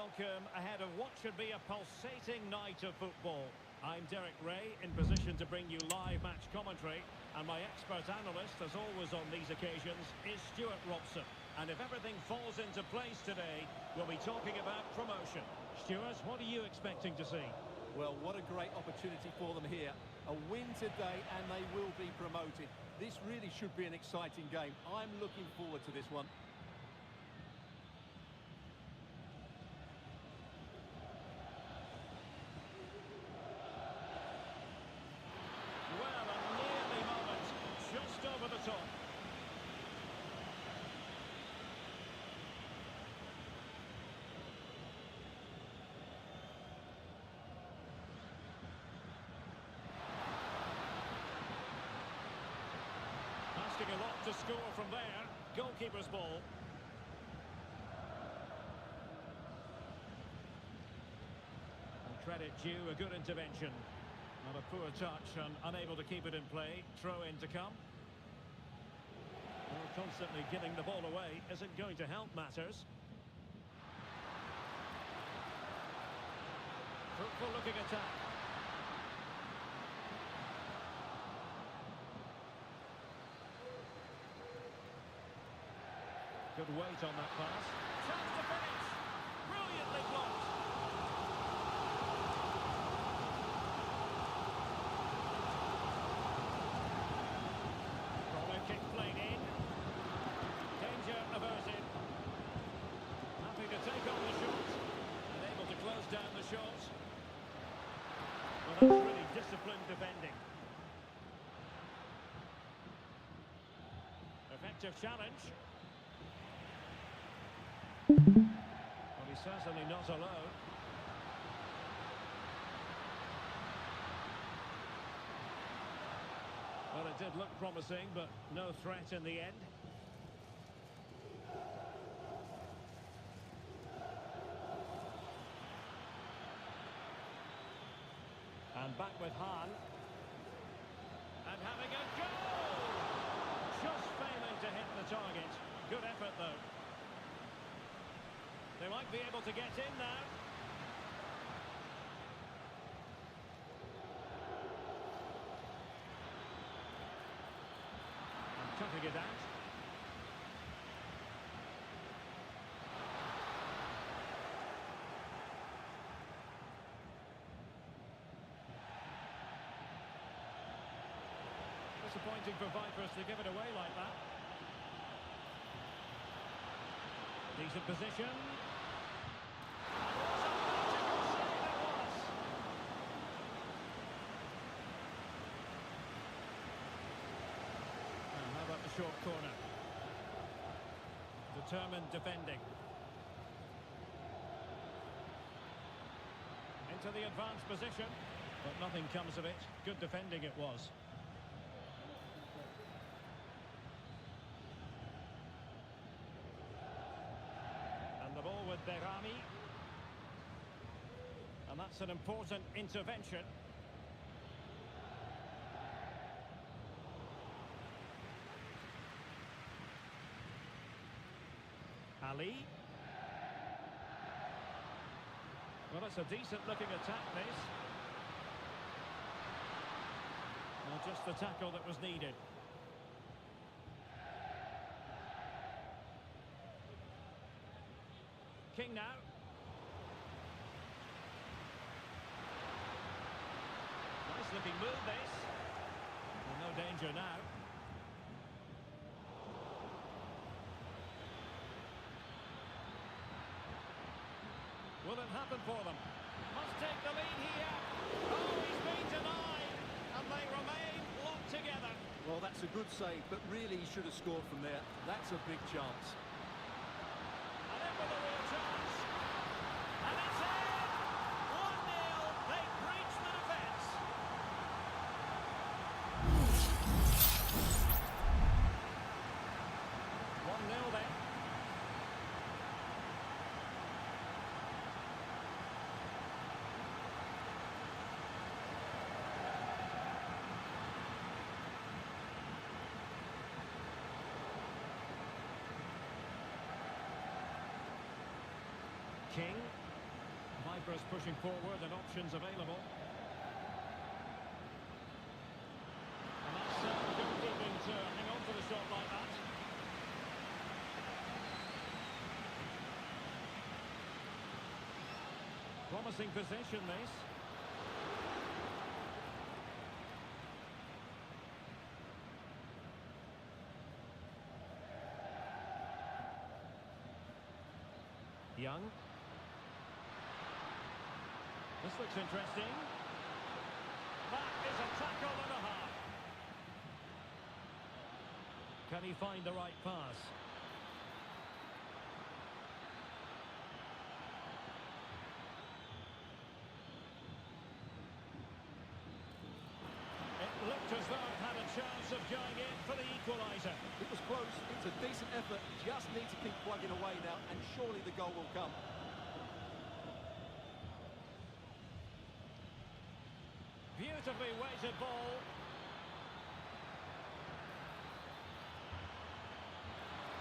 welcome ahead of what should be a pulsating night of football. I'm Derek Ray, in position to bring you live match commentary, and my expert analyst, as always on these occasions, is Stuart Robson. And if everything falls into place today, we'll be talking about promotion. Stuart, what are you expecting to see? Well, what a great opportunity for them here. A win today and they will be promoted. This really should be an exciting game. I'm looking forward to this one. Well, a nearly moment, just over the top. Asking a lot to score from there. Goalkeeper's ball. And credit due, a good intervention. Not a poor touch and unable to keep it in play. Throw in to come. Well, constantly giving the ball away isn't going to help matters. Fruitful looking attack. Good weight on that pass. Chance to finish. Brilliantly blocked. Corner kick played in. Danger averted. Happy to take on the shot. And able to close down the shot. Well, that's really disciplined defending. Effective challenge. Well, he's certainly not alone. Well, it did look promising, but no threat in the end. And back with Hahn. And having a goal! Just failing to hit the target. Good effort, though. They might be able to get in now. And cutting it out. Disappointing for Vipers to give it away like that. Decent position. Short corner. Determined defending. Into the advanced position, but nothing comes of it. Good defending it was. And the ball with Berami. And that's an important intervention. Ali. Well, it's a decent looking attack, this. Well, just the tackle that was needed. King now. Nice looking move, this. Well, no danger now. Will it happen for them? Must take the lead here. Oh, he's been denied. And they remain locked together. Well, that's a good save, but really he should have scored from there. That's a big chance. And in with a real chance. And it's in! 1-0. They breach the defence. One 1-0 then. King. Vipers pushing forward and options available. And that's goalkeeping to hang on to the shot like that. Promising position, this. Young. This looks interesting. That is a tackle and a half. Can he find the right pass? It looked as though it had a chance of going in for the equaliser. It was close, it's a decent effort, just need to keep plugging away now, and surely the goal will come. Beautifully weighted ball.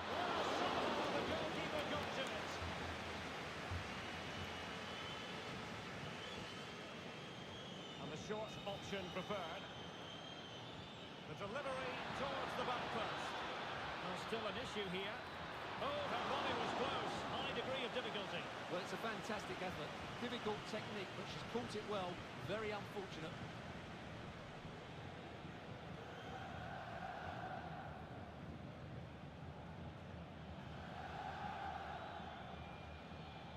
Well, somehow the goalkeeper got to it. And the short option preferred. The delivery towards the back post. There's still an issue here. Oh, that volley was close. High degree of difficulty. Well, it's a fantastic effort, difficult technique, but she's caught it well, very unfortunate.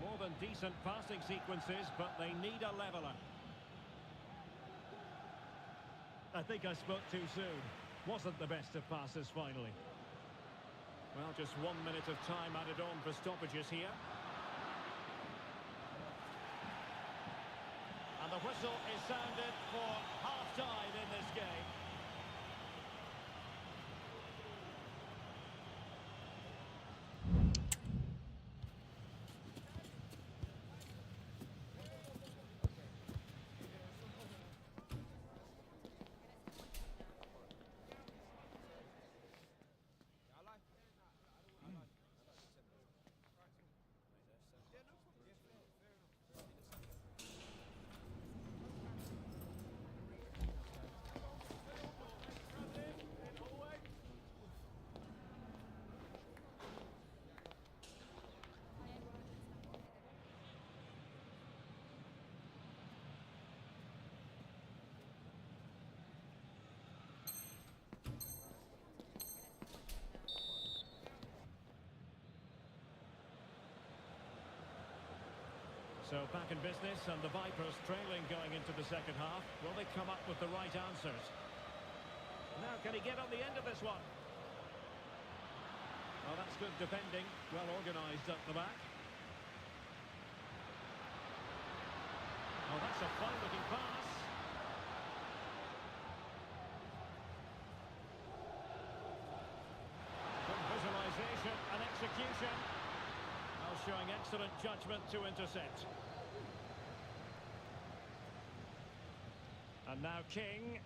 More than decent passing sequences, but they need a leveller. I think I spoke too soon. Wasn't the best of passes finally. Well, just 1 minute of time added on for stoppages here. And the whistle is sounded for half-time in this game. So back in business, and the Vipers trailing going into the second half. Will they come up with the right answers? Now, can he get on the end of this one? Well, that's good defending. Well organised at the back. Oh, that's a fine-looking pass. Good visualisation and execution. Showing excellent judgment to intercept. And now King.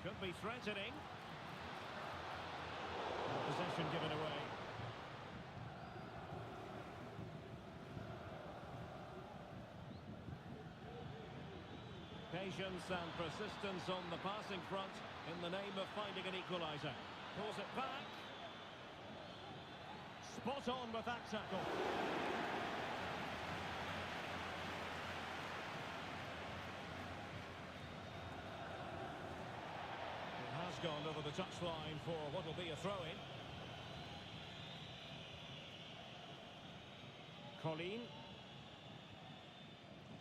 Could be threatening. Possession given away. Patience and persistence on the passing front in the name of finding an equaliser. Pulls it back. Spot on with that tackle. It has gone over the touchline for what will be a throw-in. Colleen.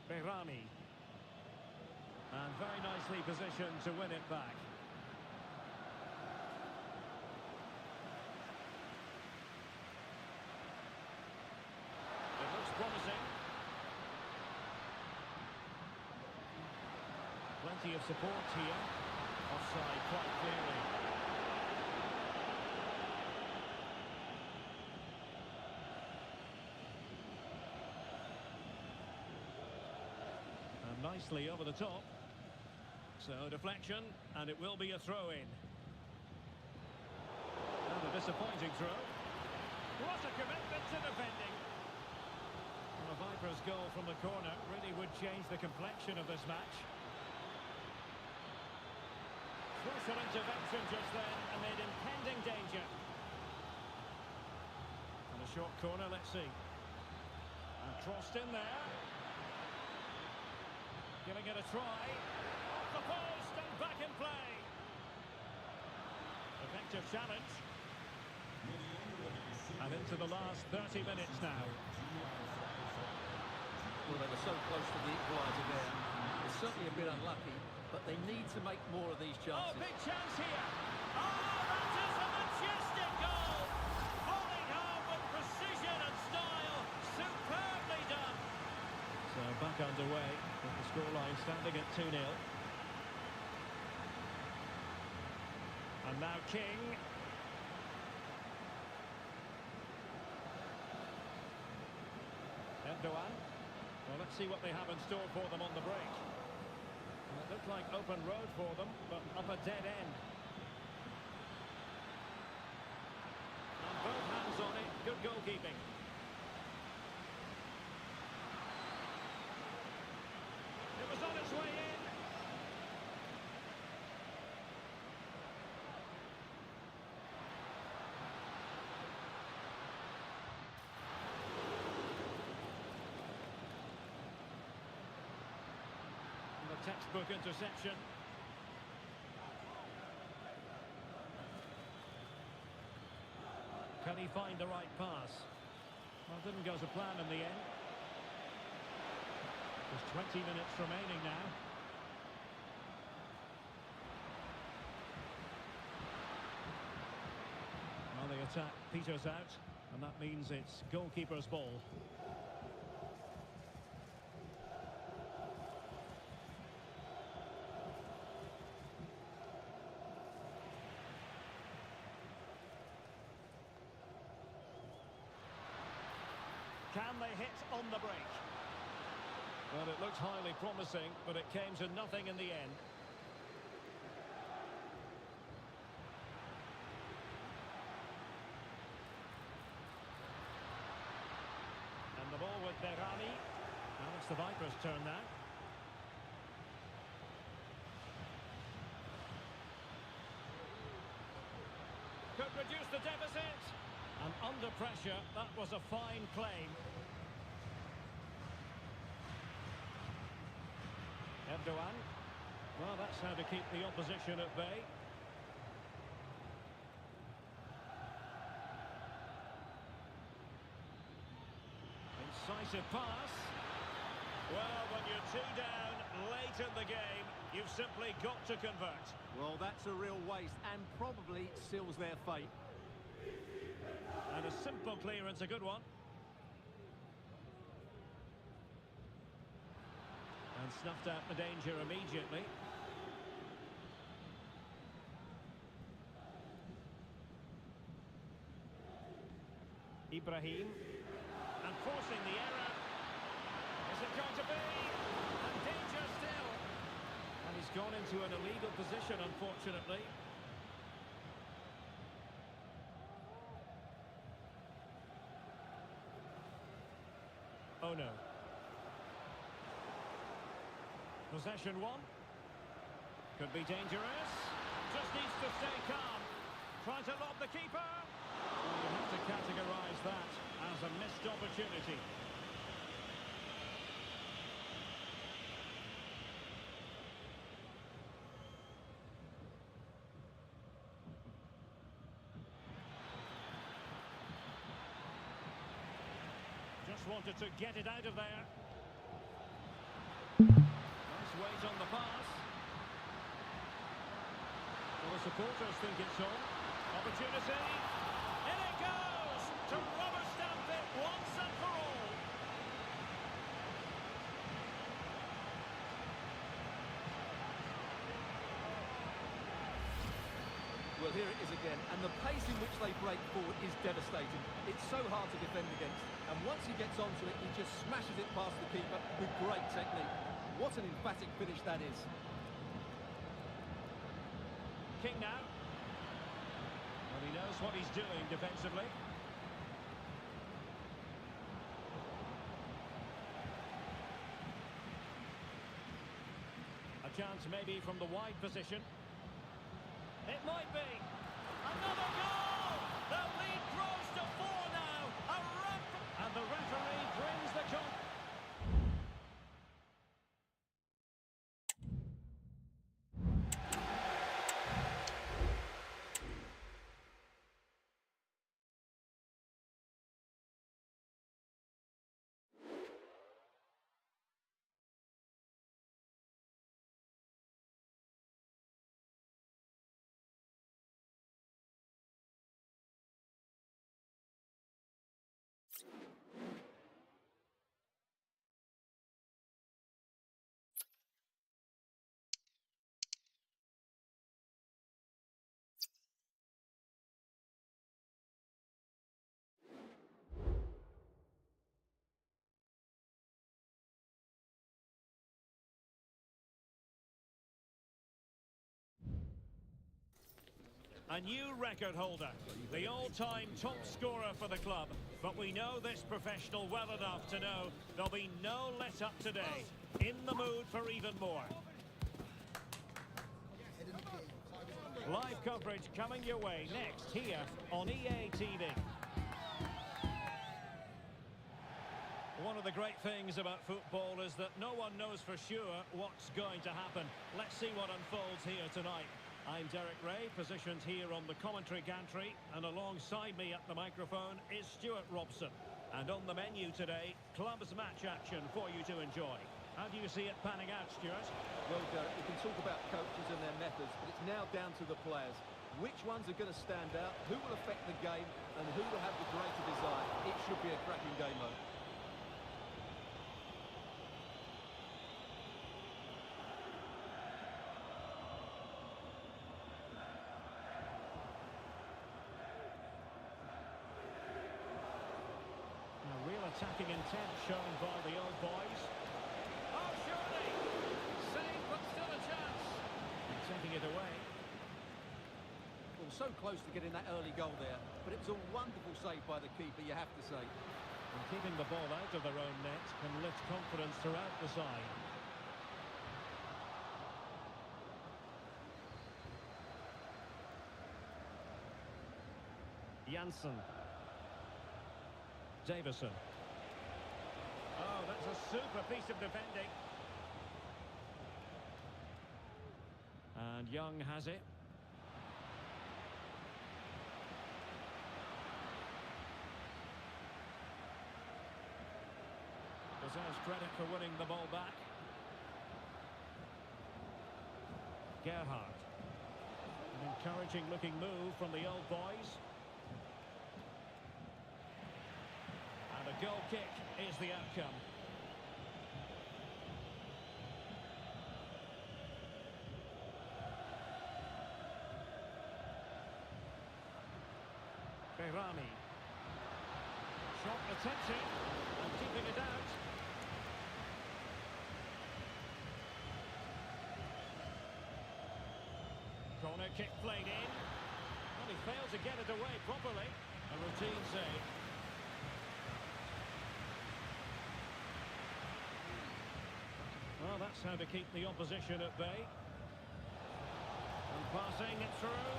Behrami. And very nicely positioned to win it back. Promising. Plenty of support here. Offside quite clearly. And nicely over the top. So deflection, and it will be a throw-in. And a disappointing throw. What a commitment to defending. The Vipers goalkeeper's goal from the corner really would change the complexion of this match. Crucial intervention just then amid impending danger. And a short corner, let's see. And crossed in there. Giving it a try. Off the post and back in play. Effective challenge. And into the last 30 minutes now. Well, they were so close to the equaliser there. It's certainly a bit unlucky, but they need to make more of these chances. Oh, big chance here. Oh, that is a majestic goal. Falling home with precision and style. Superbly done. So back underway with the scoreline standing at 2-0. And now King. Erdogan. Well, let's see what they have in store for them on the break. And it looked like open road for them, but up a dead end. And both hands on it, good goalkeeping. It was on its way in. Textbook interception. Can he find the right pass? Well, didn't go to plan in the end. There's 20 minutes remaining now. Well, the attack peters out, and that means it's goalkeeper's ball. Can they hit on the break? Well, it looked highly promising, but it came to nothing in the end. And the ball with Berami. Now it's the Vipers' turn now. Could reduce the deficit. And under pressure, that was a fine claim. Erdogan. Well, that's how to keep the opposition at bay. Incisive pass. Well, when you're 2 down late in the game, you've simply got to convert. Well, that's a real waste and probably seals their fate. And a simple clearance, a good one. And snuffed out the danger immediately. Ibrahim. And forcing the error. Is it going to be? And danger still. And he's gone into an illegal position, unfortunately. Oh no. Possession one. Could be dangerous. Just needs to stay calm. Trying to lob the keeper. Well, you have to categorise that as a missed opportunity. Just wanted to get it out of there. Nice weight on the pass. Well, the supporters think it's on. Opportunity. In it goes! To rubber stamp it once and for all. Well, here it is again, and the pace in which they break forward is devastating. It's so hard to defend against, and once he gets onto it, he just smashes it past the keeper with great technique. What an emphatic finish that is. King now. Well, he knows what he's doing defensively. chance maybe from the wide position. It might be. Another goal! The lead grows to 4 now. A run and the referee brings the goal. A new record holder, the all-time top scorer for the club. But we know this professional well enough to know there'll be no let-up today. In the mood for even more. Live coverage coming your way next here on EA TV. One of the great things about football is that no one knows for sure what's going to happen. Let's see what unfolds here tonight. I'm Derek Ray, positioned here on the commentary gantry, and alongside me at the microphone is Stuart Robson. And on the menu today, clubs match action for you to enjoy. How do you see it panning out, Stuart? Well, Derek, we can talk about coaches and their methods, but it's now down to the players. Which ones are going to stand out, who will affect the game, and who will have the greater desire? It should be a cracking game, though. Attacking intent shown by the old boys. Oh, surely! Save, but still a chance. And taking it away. Well, so close to getting that early goal there, but it was a wonderful save by the keeper, you have to say. And keeping the ball out of their own net can lift confidence throughout the side. Janssen. Davison. Oh, that's a super piece of defending. And Young has it. Deserves credit for winning the ball back. Gerhardt. An encouraging looking move from the old boys. And a goal kick is the outcome. Behrami. Shot attempted and keeping it out. Corner kick played in. Well, he failed to get it away properly. A routine save. Well, that's how to keep the opposition at bay. And passing it through.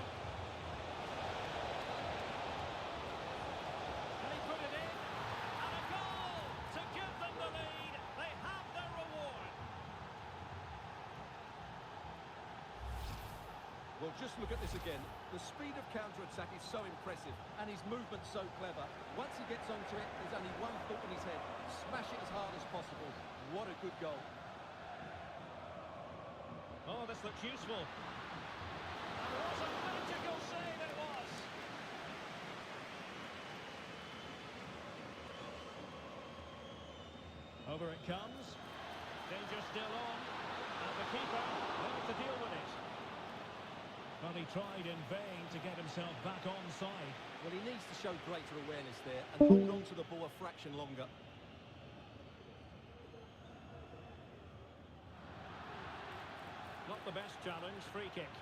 And he put it in. And a goal to give them the lead. They have their reward. Well, just look at this again. The speed of counter-attack is so impressive, and his movement so clever. Once he gets onto it, there's only one thought in his head. Smash it as hard as possible. What a good goal. Oh, this looks useful. And what a magical save it was. Over it comes. Danger still on. And the keeper there to deal with it. But he tried in vain to get himself back onside. Well, he needs to show greater awareness there and hold on to the ball a fraction longer. Not the best challenge, free kick.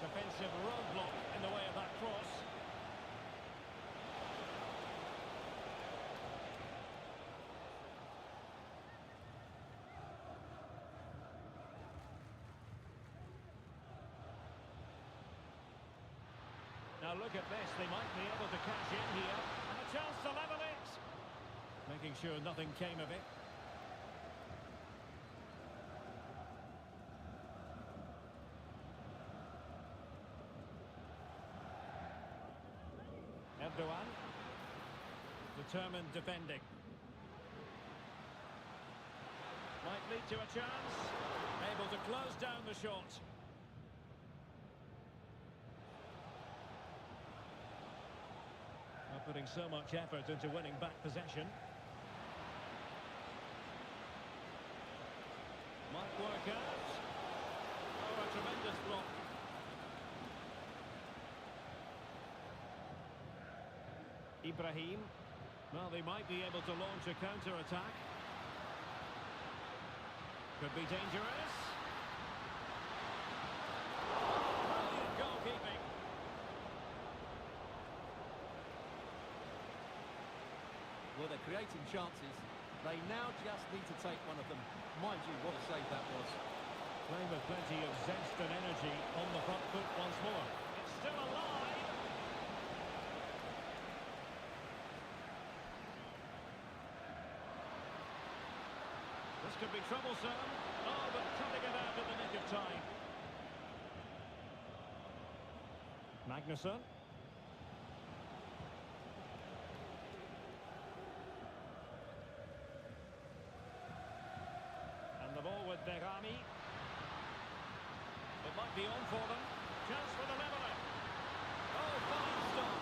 Defensive roadblock in the way of that cross. Now look at this, they might be able to cash in here. And a chance to level it. Making sure nothing came of it. Erdogan. Determined defending. Might lead to a chance. Able to close down the shot. Not putting so much effort into winning back possession. Might work out. Oh, a tremendous block. Ibrahim. Well, they might be able to launch a counter-attack. Could be dangerous. Brilliant goalkeeping. Well, they're creating chances. They now just need to take one of them. Mind you, what a save that was. Playing with plenty of zest and energy on the front foot once more. It's still alive. This could be troublesome. Oh, but cutting it out in the nick of time. Magnusson. And the ball with Berami. It might be on for them. Chance for the leveller. Oh, fine stop.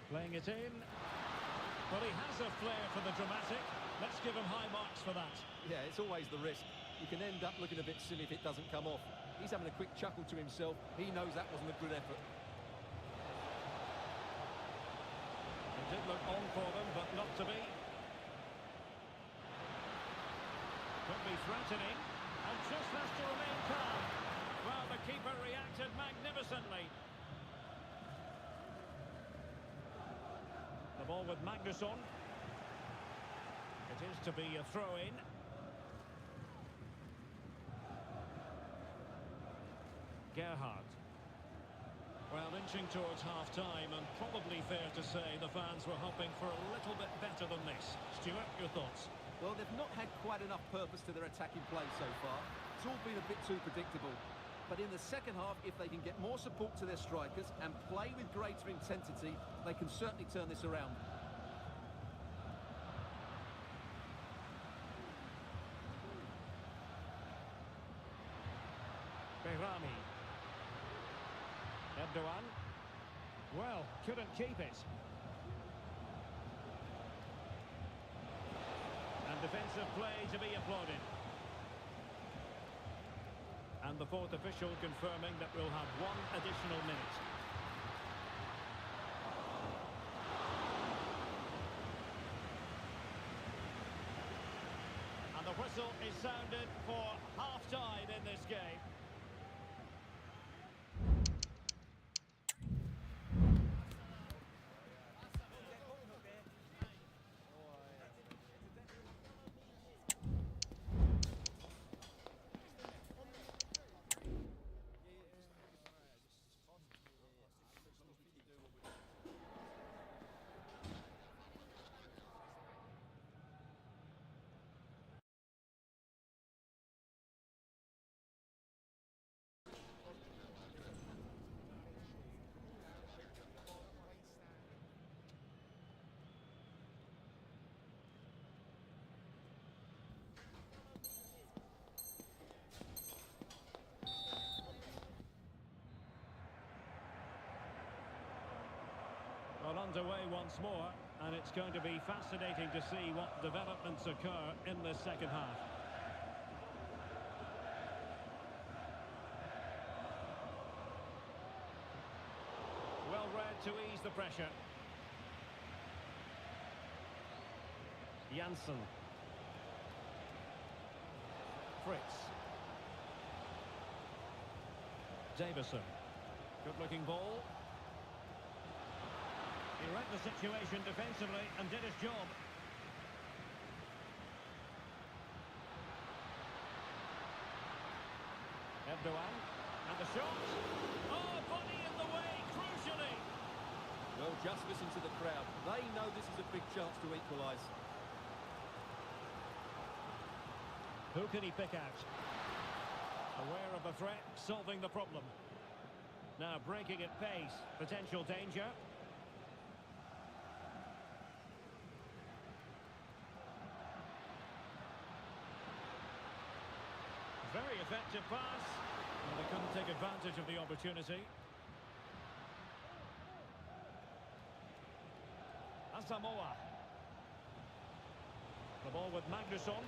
Playing it in. Well, he has a flair for the dramatic. Let's give him high marks for that. Yeah, it's always the risk. You can end up looking a bit silly if it doesn't come off. He's having a quick chuckle to himself. He knows that wasn't a good effort. It did look on for them, but not to be. Could be threatening, and just has to remain calm. Well, the keeper reacted magnificently. The ball with Magnusson. It is to be a throw-in. Gerhard. Well, inching towards half-time, and probably fair to say the fans were hoping for a little bit better than this. Stuart, your thoughts? Well, they've not had quite enough purpose to their attacking play so far. It's all been a bit too predictable. But in the second half, if they can get more support to their strikers and play with greater intensity, they can certainly turn this around. Berami. Erdogan. Well, couldn't keep it. And defensive play to be applauded. And the fourth official confirming that we'll have one additional minute. And the whistle is sounded for half-time in this game. Well, underway once more, and it's going to be fascinating to see what developments occur in this second half. Well read to ease the pressure. Janssen. Fritz. Davison. Good-looking ball. He read the situation defensively and did his job. Erdogan. And the shot. Oh, body in the way, crucially. Well, just listen to the crowd. They know this is a big chance to equalise. Who can he pick out? Aware of the threat, solving the problem. Now breaking at pace, potential danger. Very effective pass. And they couldn't take advantage of the opportunity. Asamoah. The ball with Magnusson.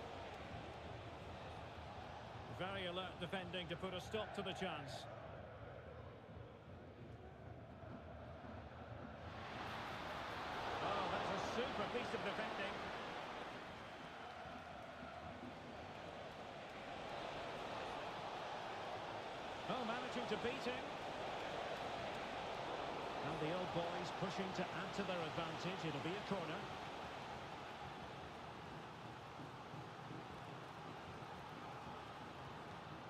Very alert defending to put a stop to the chance. Oh, that's a super piece of defending. Oh, managing to beat him. And the old boys pushing to add to their advantage. It'll be a corner.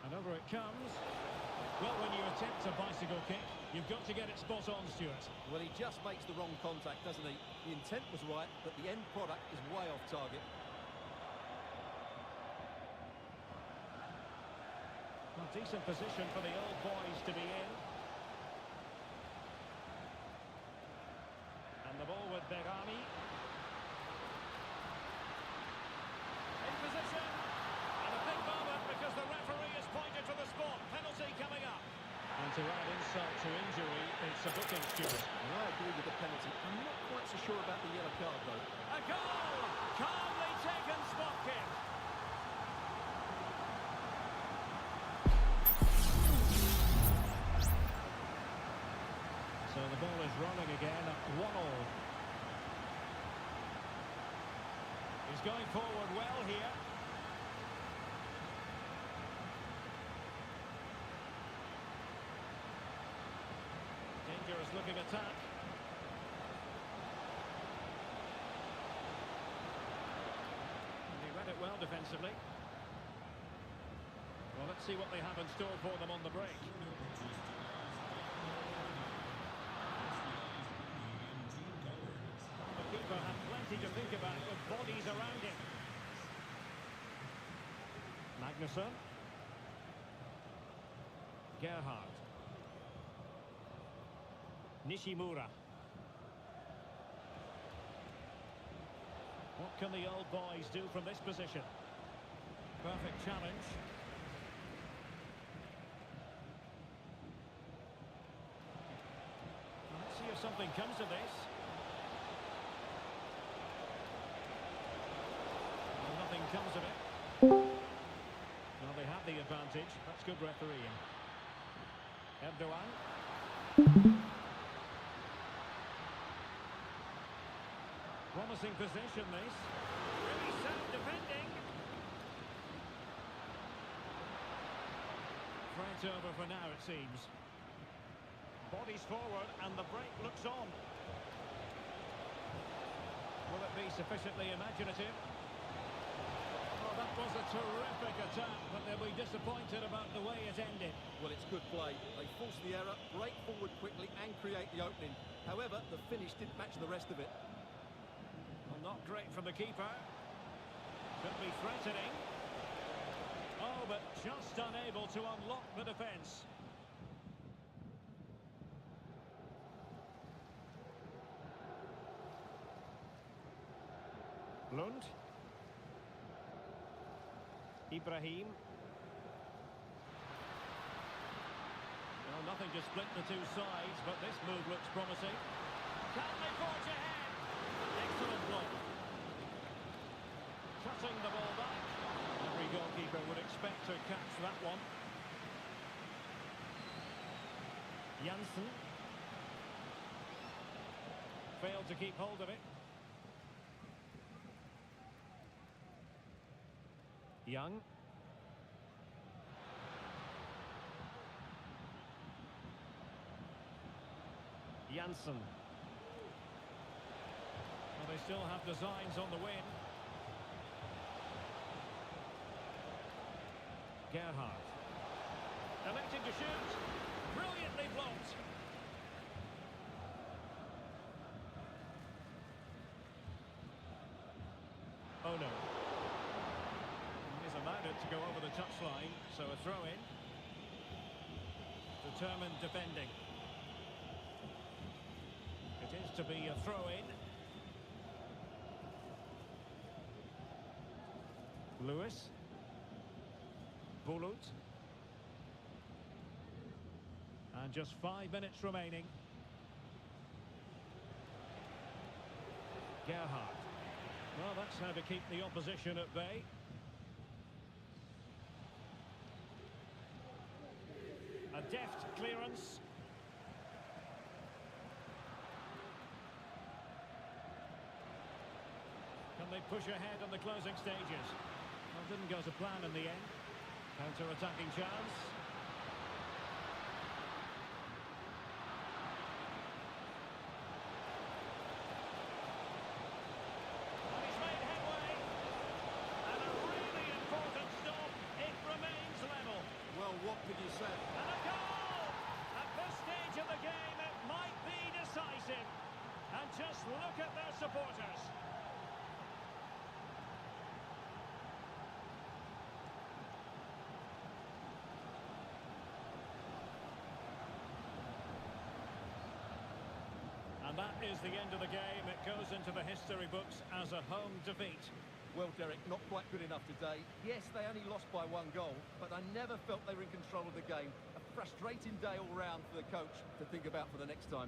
And over it comes. Well, when you attempt a bicycle kick, you've got to get it spot on, Stuart. Well, he just makes the wrong contact, doesn't he? The intent was right, but the end product is way off target. Well, decent position for the old boys to be in. And the ball with Berami. In position. And a big moment because the referee has pointed to the spot. Penalty coming up. And to add insult to injury, it's a booking, Stuart. I agree with the penalty. I'm not quite so sure about the yellow card, though. A goal! Calmly taken spot kick. So the ball is rolling again at 1-1. He's going forward well here. Dangerous looking attack. And he read it well defensively. Well, let's see what they have in store for them on the break. The keeper had plenty to think about with bodies around him. Magnusson. Gerhardt. Nishimura. What can the old boys do from this position? Perfect challenge. Let's see if something comes of this. Well, nothing comes of it. Well, they have the advantage. That's good refereeing. Erdogan. Promising position, this. Really sound defending. Threat over for now, it seems. Bodies forward, and the break looks on. Will it be sufficiently imaginative? Oh, that was a terrific attack, but they'll be disappointed about the way it ended. Well, it's good play. They force the error, break forward quickly, and create the opening. However, the finish didn't match the rest of it. Well, not great from the keeper. Could be threatening. Oh, but just unable to unlock the defence. Lund. Ibrahim. Well, nothing to split the two sides, but this move looks promising. Can they forge ahead? Excellent block. Cutting the ball back. Every goalkeeper would expect to catch that one. Janssen. Failed to keep hold of it. Young. Janssen. Well, they still have designs on the win. Gerhardt. Electing to shoot. Brilliantly blocked. Oh no. He's allowed it to go over the touchline, so a throw in. Determined defending. It is to be a throw in. Lewis. Bulut. And just 5 minutes remaining. Gerhardt. Well, that's how to keep the opposition at bay. A deft clearance. Can they push ahead on the closing stages? Well, didn't go to plan in the end. Counter-attacking chance. And he's made headway. And a really important stop. It remains level. Well, what can you say? And a goal! At this stage of the game, it might be decisive. And just look at their supporters. And that is the end of the game. It goes into the history books as a home defeat. Well, Derek, not quite good enough today. Yes, they only lost by 1 goal, but I never felt they were in control of the game. A frustrating day all round for the coach to think about for the next time.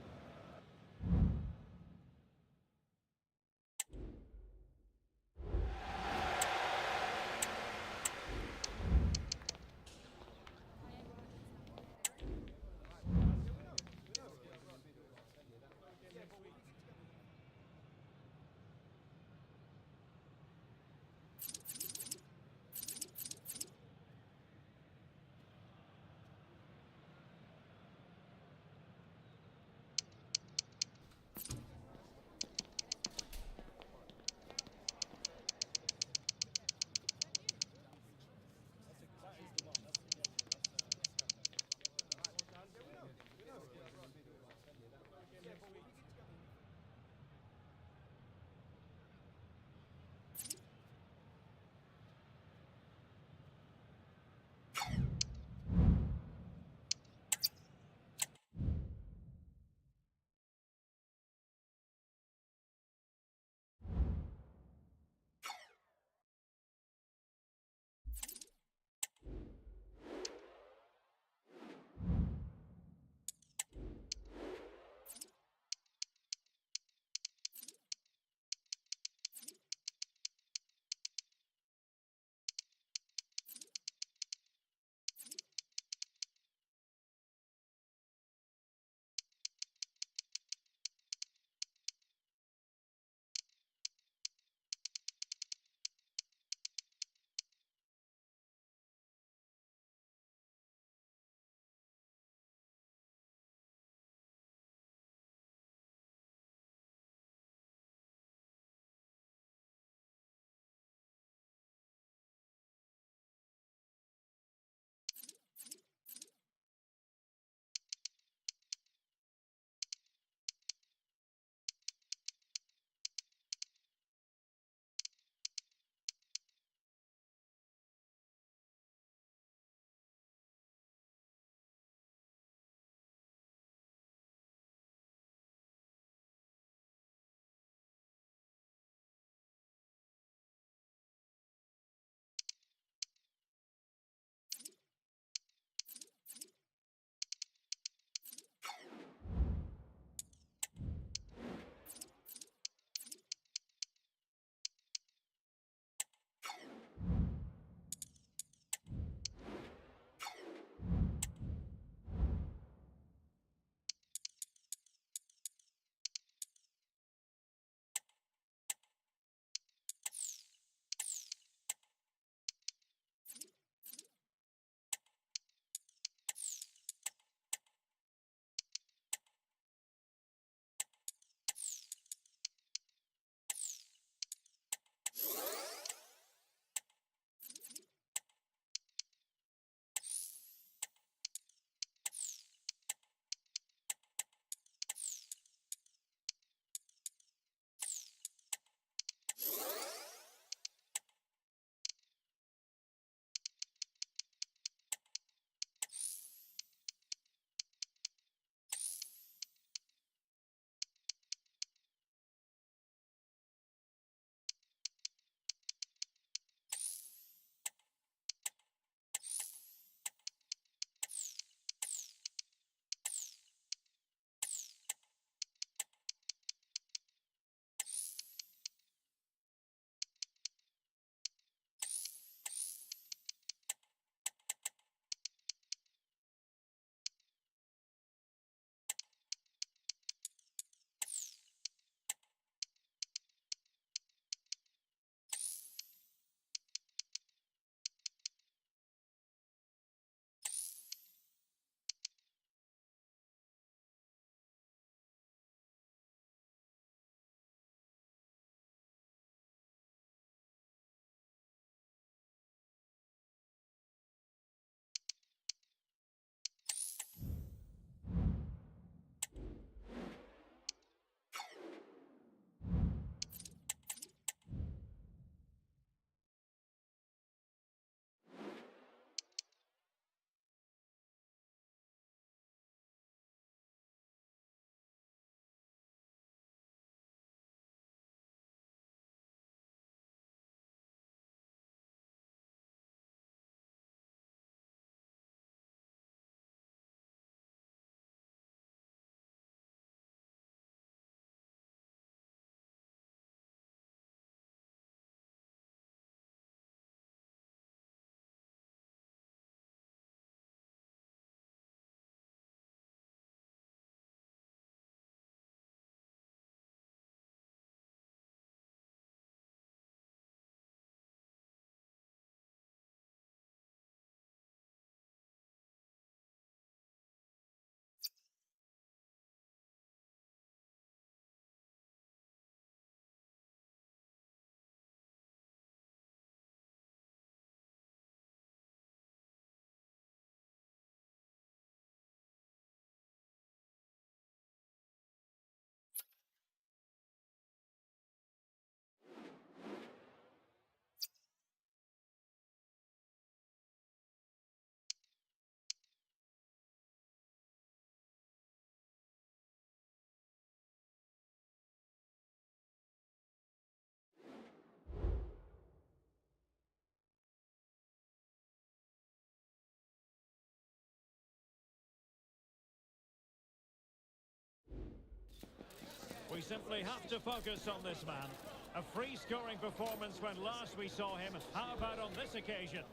simply have to focus on this man. A free-scoring performance when last we saw him. How about on this occasion?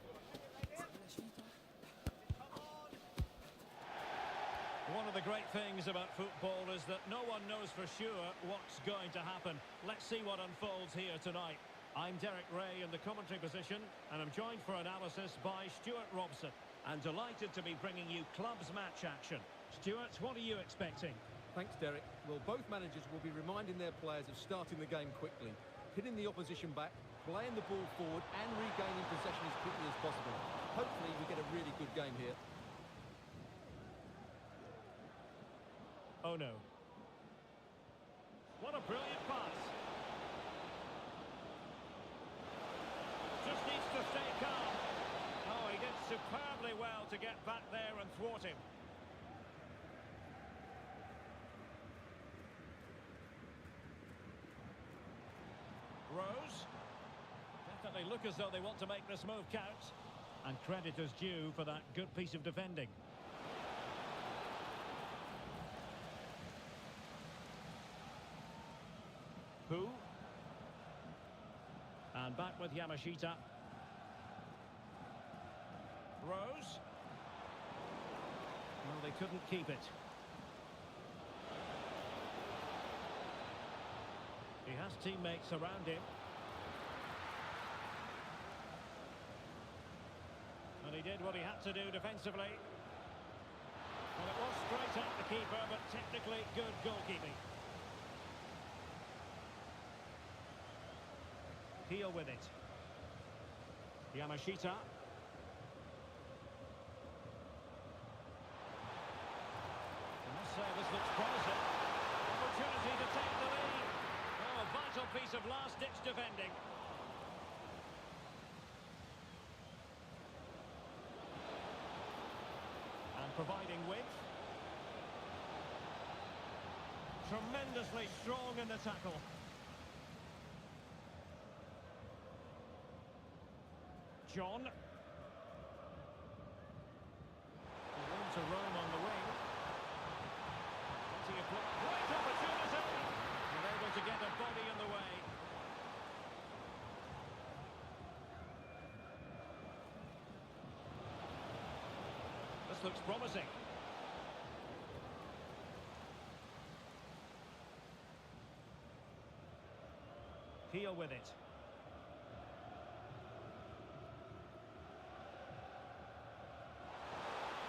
One of the great things about football is that no one knows for sure what's going to happen. Let's see what unfolds here tonight. I'm Derek Ray in the commentary position, and I'm joined for analysis by Stuart Robson. And delighted to be bringing you clubs match action. Stuart, what are you expecting? Thanks, Derek. Well, both managers will be reminding their players of starting the game quickly, hitting the opposition back, playing the ball forward and regaining possession as quickly as possible. Hopefully we get a really good game here. Oh no. What a brilliant pass. Just needs to stay calm. Oh, he did superbly well to get back there and thwart him. Rose. Definitely look as though they want to make this move count. And credit is due for that good piece of defending. Who? And back with Yamashita. Rose. Well, they couldn't keep it. He has teammates around him. And he did what he had to do defensively. Well, it was straight at the keeper, but technically good goalkeeping. Heel with it. Yamashita. And this service looks promising. Opportunity to take the lead. Oh, a vital piece of last-ditch defending. And providing width. Tremendously strong in the tackle. John. Room to roam on the wing. Plenty of play. Great opportunity! And able to get a body in the way. This looks promising. Heel with it.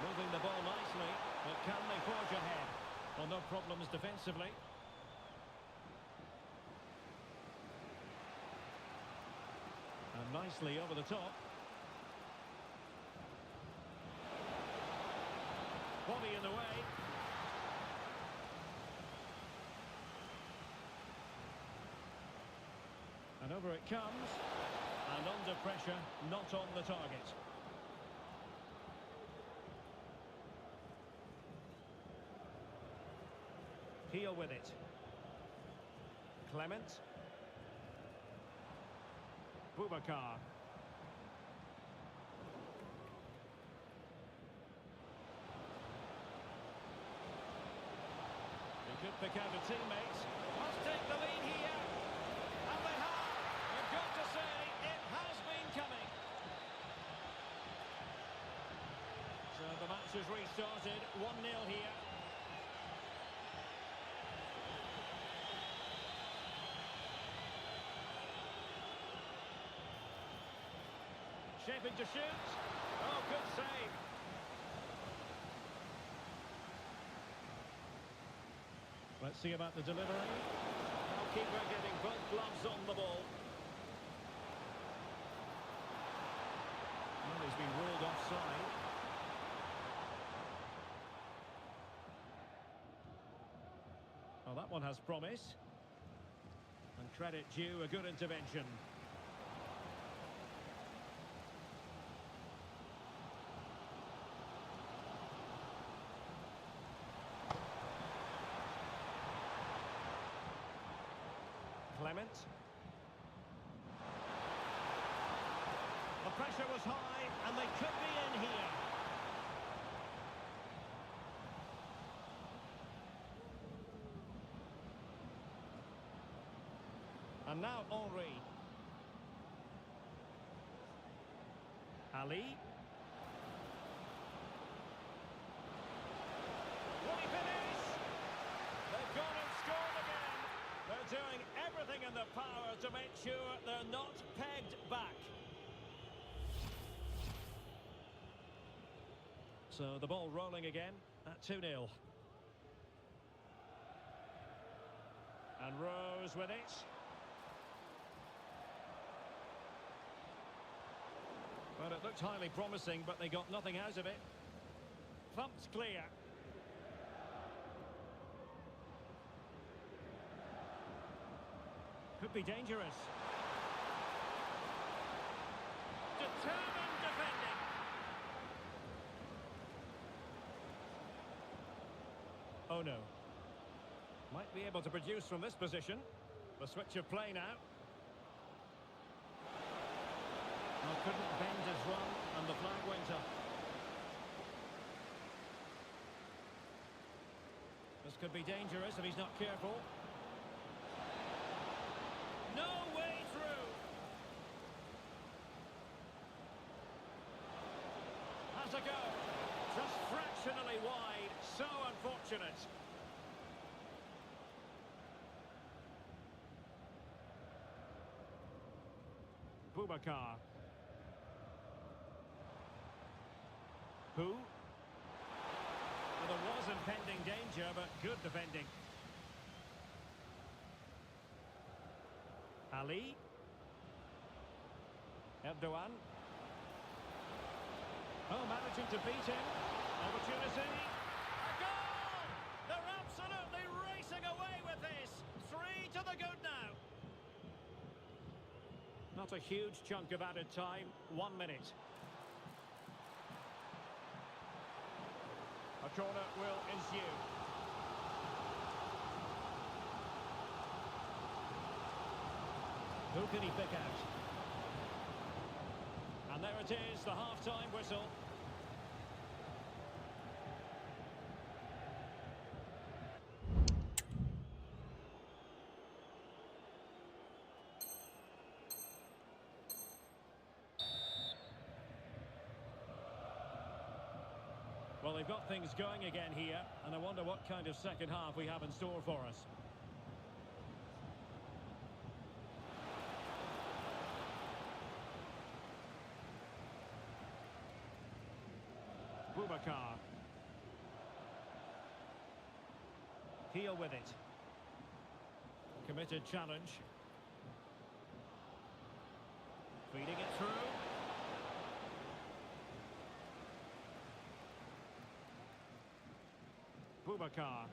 Moving the ball nicely, but can they forge ahead? Well, no problems defensively. And nicely over the top. Body in the way. And over it comes. And under pressure, not on the target. Heel with it. Clement. Boubacar. He could pick out a teammate. Must take the lead here. And they have. You've got to say, it has been coming. So the match has restarted. 1-0 here. Shaping to shoot. Oh, good save. Let's see about the delivery. Goalkeeper getting both gloves on the ball. Well, he's been ruled offside. Well, that one has promise. And credit due, a good intervention. Clement. The pressure was high, and they could be in here. And now Henry. Ali. Will he finish? They've gone and scored again. They're doing everything in their power to make sure they're not pegged back. So the ball rolling again at 2-0. And Rose with it. Well, it looked highly promising, but they got nothing out of it. Thumped clear. Could be dangerous. Determined defending. Oh no. Might be able to produce from this position. The switch of play now. Well, couldn't bend his run, and the flag went up. This could be dangerous if he's not careful. No way through. Has a go. Just fractionally wide. So unfortunate. Boubacar. Who? Well, there was impending danger, but good defending. Ali. Erdogan. Oh, managing to beat him. Opportunity. A goal! They're absolutely racing away with this. 3 to the good now. Not a huge chunk of added time. 1 minute. A corner will ensue. Who can he pick out? And there it is, the half-time whistle. Well, they've got things going again here, and I wonder what kind of second half we have in store for us. Boubacar. Heel with it. Committed challenge. Feeding it through. Boubacar.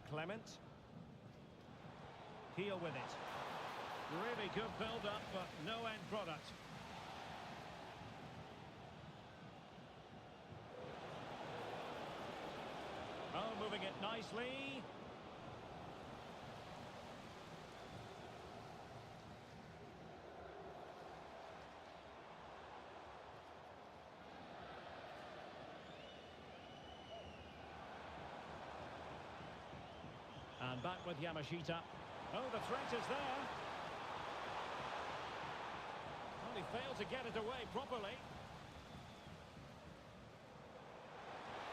Clement. Heel with it. Really good build-up, but no end product. Oh, moving it nicely. And back with Yamashita. Oh, the threat is there. Only failed to get it away properly.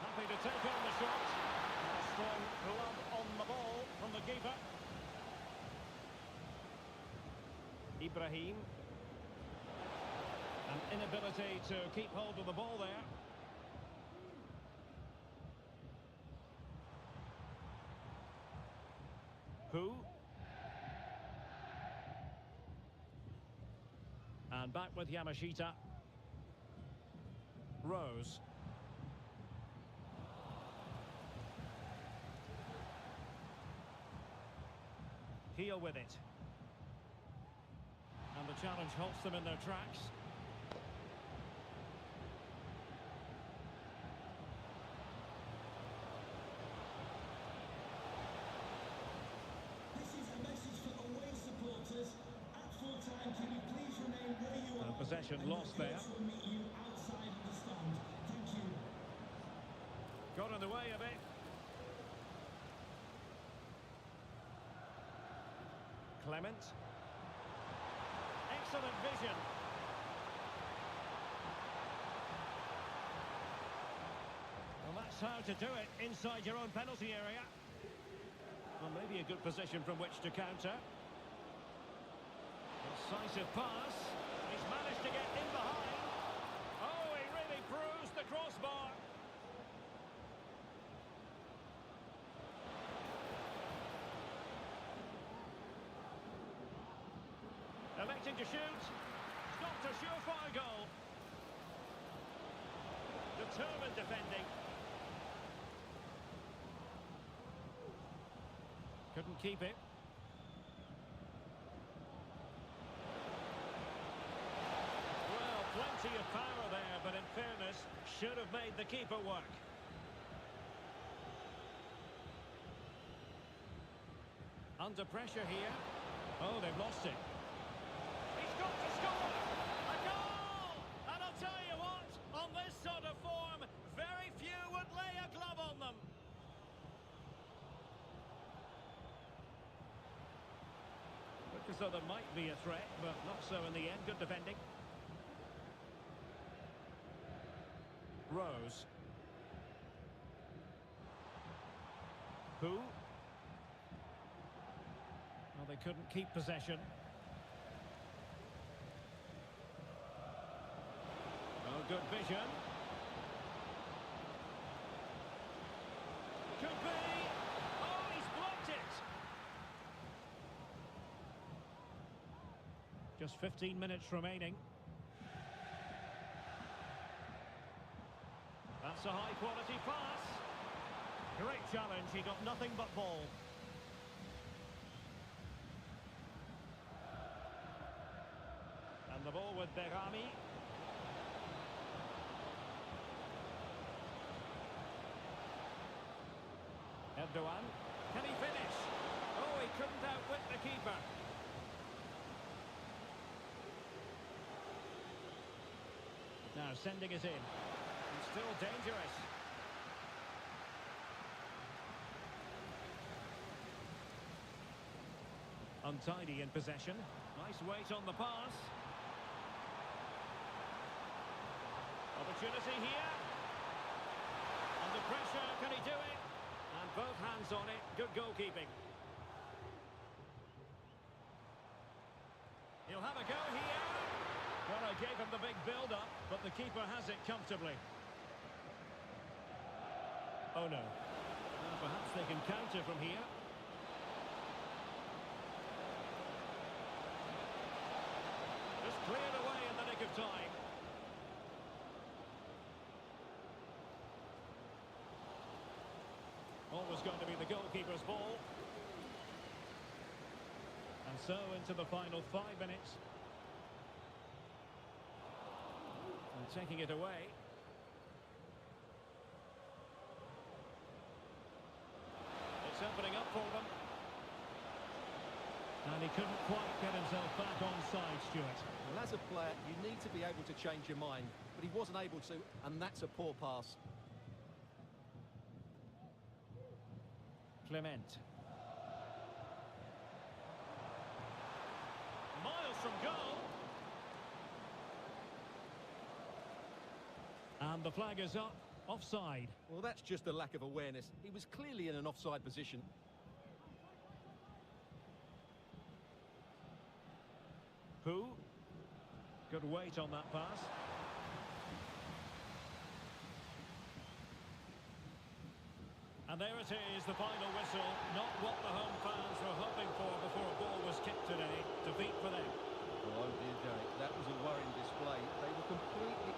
Happy to take on the shot. A strong glove on the ball from the keeper. Ibrahim. An inability to keep hold of the ball there. Who? And back with Yamashita. Rose. Heel with it. And the challenge halts them in their tracks. This is a message for away supporters. At full time, can you please remain where you are? And possession lost there. Will meet you outside of the stand. Thank you. Got in the way of it. Clement. Excellent vision. Well, that's how to do it inside your own penalty area. Well, maybe a good position from which to counter. Decisive pass. He's managed to get in behind. Oh, he really bruised the crossbar. Electing to shoot. Stopped a surefire goal. Determined defending. Couldn't keep it. Well, plenty of power there, but in fairness, should have made the keeper work. Under pressure here. Oh, they've lost it. He's got to score! A goal! And I'll tell you what, on this sort of form, very few would lay a glove on them. Looked as though there might be a threat, but not so in the end. Good defending. Rose. Who? Well, they couldn't keep possession. Oh, good vision. Could be. Oh, he's blocked it. Just 15 minutes remaining. That's a high-quality pass. Great challenge. He got nothing but ball. And the ball with Berami. Erdogan. Can he finish? Oh, he couldn't outwit the keeper. Now sending it in. He's still dangerous. Untidy in possession. Nice weight on the pass. Opportunity here. Under pressure, can he do it? And both hands on it. Good goalkeeping. He'll have a go here. Well, I gave him the big build-up, but the keeper has it comfortably. Oh, no. Well, perhaps they can counter from here. Just cleared away in the nick of time. Always going to be the goalkeeper's ball. And so into the final 5 minutes. And taking it away. It's opening up for them. And he couldn't quite get himself back onside, Stuart. Well, as a player, you need to be able to change your mind, but he wasn't able to, and that's a poor pass. Clement. Miles from goal. And the flag is up. Offside. Well, that's just a lack of awareness. He was clearly in an offside position. Who? Good weight on that pass. And there it is, the final whistle. Not what the home fans were hoping for before a ball was kicked today. Defeat for them. Oh dear, Derek, that was a worrying display. They were completely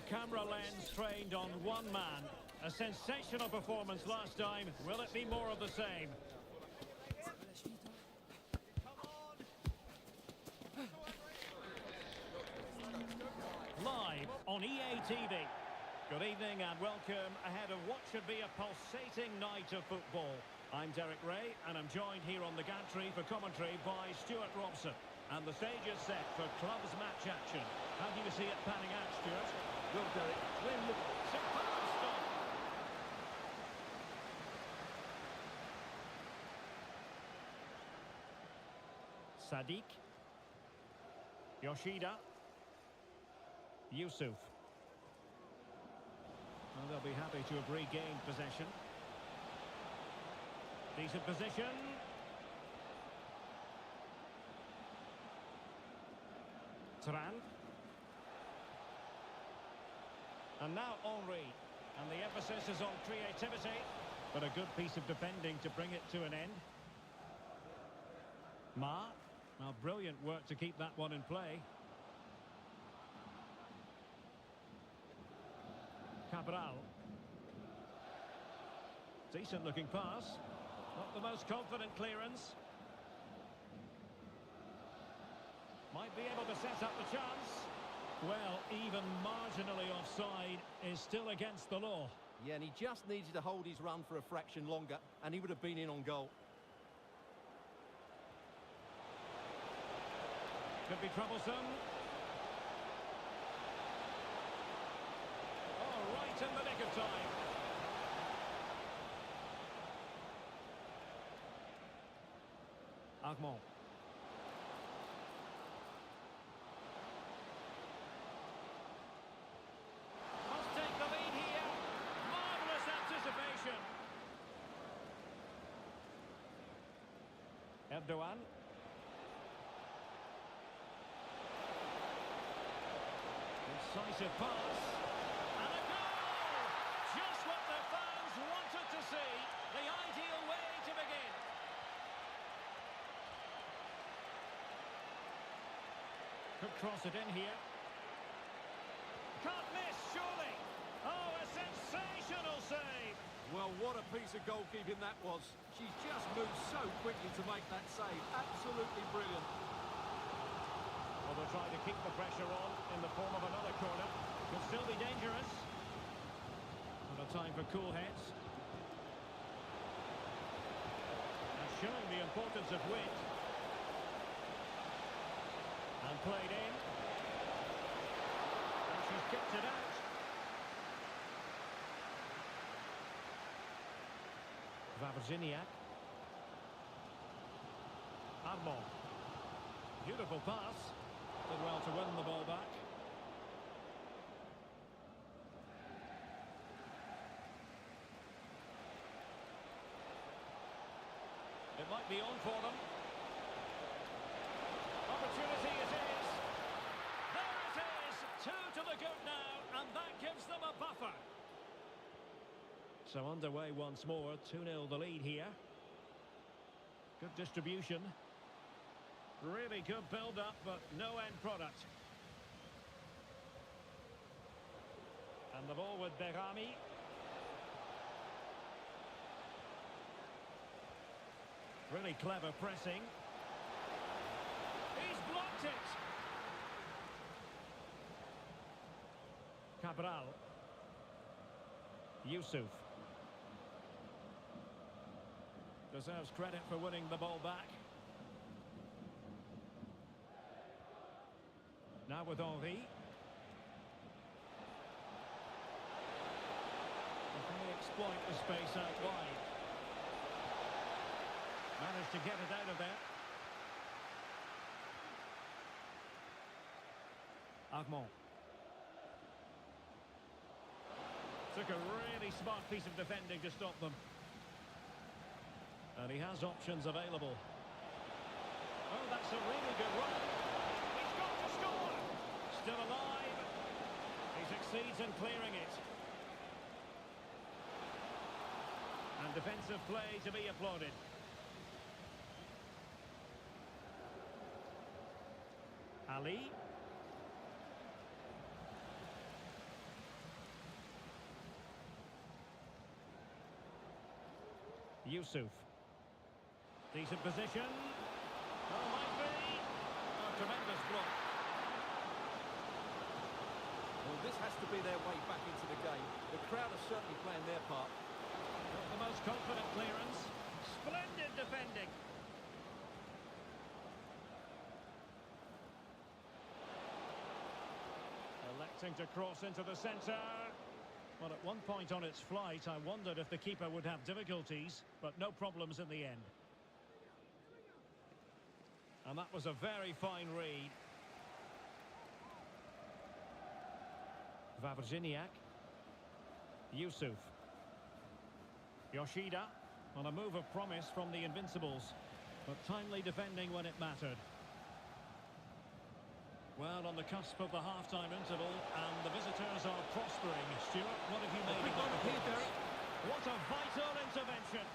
camera lens trained on one man. A sensational performance last time. Will it be more of the same? Live on EA TV. Good evening and welcome ahead of what should be a pulsating night of football. I'm Derek Ray and I'm joined here on the gantry for commentary by Stuart Robson. And the stage is set for clubs match action. How do you see it panning out, Stuart? Well, Derek, when look... Superb stop. Sadiq. Yoshida. Yusuf. Well, they'll be happy to have regained possession. Decent position. Turan. And now Henry. And the emphasis is on creativity. But a good piece of defending to bring it to an end. Ma. Well, brilliant work to keep that one in play. Cabral. Decent looking pass. Not the most confident clearance. Might be able to set up the chance. Well, even marginally offside is still against the law. Yeah, and he just needed to hold his run for a fraction longer, and he would have been in on goal. Could be troublesome. Oh, right in the nick of time. Armand. Must take the lead here. Marvellous anticipation. Erdogan. Decisive pass. And a goal! Just what the fans wanted to see. The ideal way to begin. Could cross it in here. Can't miss, surely. Oh, a sensational save. Well, what a piece of goalkeeping that was. She's just moved so quickly to make that save. Absolutely brilliant. Well, they'll try to keep the pressure on in the form of another corner. Could still be dangerous. Not a time for cool heads. And showing the importance of width. And played in. And she's kicked it out. Wawrzyniak. Armand. Beautiful pass. Did well to win the ball back. It might be on for them. Opportunity it is. There it is. 2 to the good now, and that gives them a buffer. So underway once more. 2-0 the lead here. Good distribution. Really good build-up, but no end product. And the ball with Berami. Really clever pressing. He's blocked it. Cabral. Yusuf. Deserves credit for winning the ball back. Now with Henry. Can they exploit the space out wide? Managed to get it out of there. Armand. Took a really smart piece of defending to stop them. And he has options available. Oh, that's a really good run. He's got to score. Still alive. He succeeds in clearing it. And defensive play to be applauded. Ali. Yusuf. Decent position. Oh, might be. A tremendous block. Well, this has to be their way back into the game. The crowd are certainly playing their part. Not the most confident clearance. Splendid defending. Electing to cross into the centre. Well, at one point on its flight, I wondered if the keeper would have difficulties, but no problems in the end. And that was a very fine read. Wawrzyniak. Yusuf. Yoshida on a move of promise from the Invincibles, but timely defending when it mattered. Well, on the cusp of the half-time interval, and the visitors are prospering. Stuart, what have you made of that performance? What a vital intervention.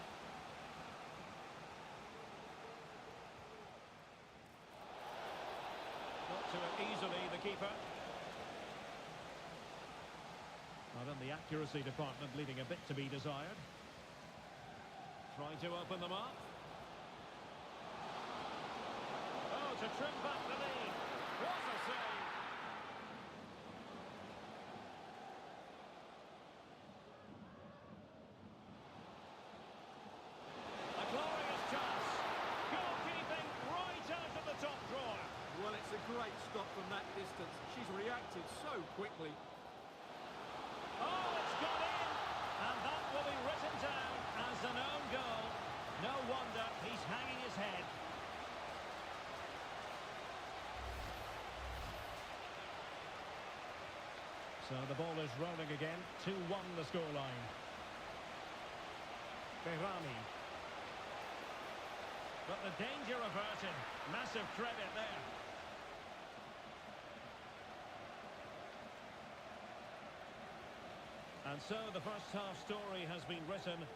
Got to it easily, the keeper. Well, then the accuracy department leaving a bit to be desired. Trying to open them up. Oh, to trim back the lead. What a save! A glorious chance. Goalkeeping right out of the top drawer. Well, it's a great stop from that distance. She's reacted so quickly. Oh, it's gone in! And that will be written down as an own goal. No wonder he's hanging his head. So the ball is rolling again. 2-1 the scoreline. Behrami. But the danger averted. Massive credit there. And so the first half story has been written.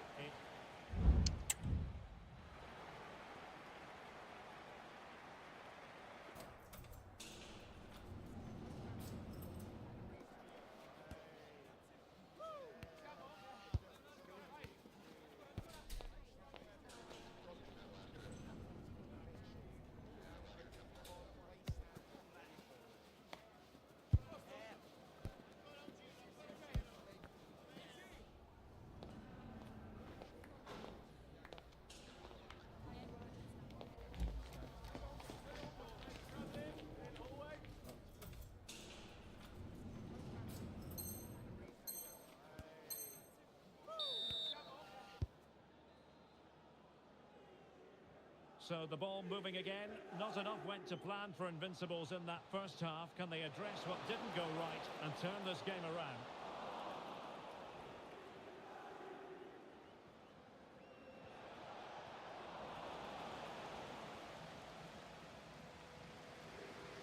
So the ball moving again. Not enough went to plan for Invincibles in that first half. Can they address what didn't go right and turn this game around?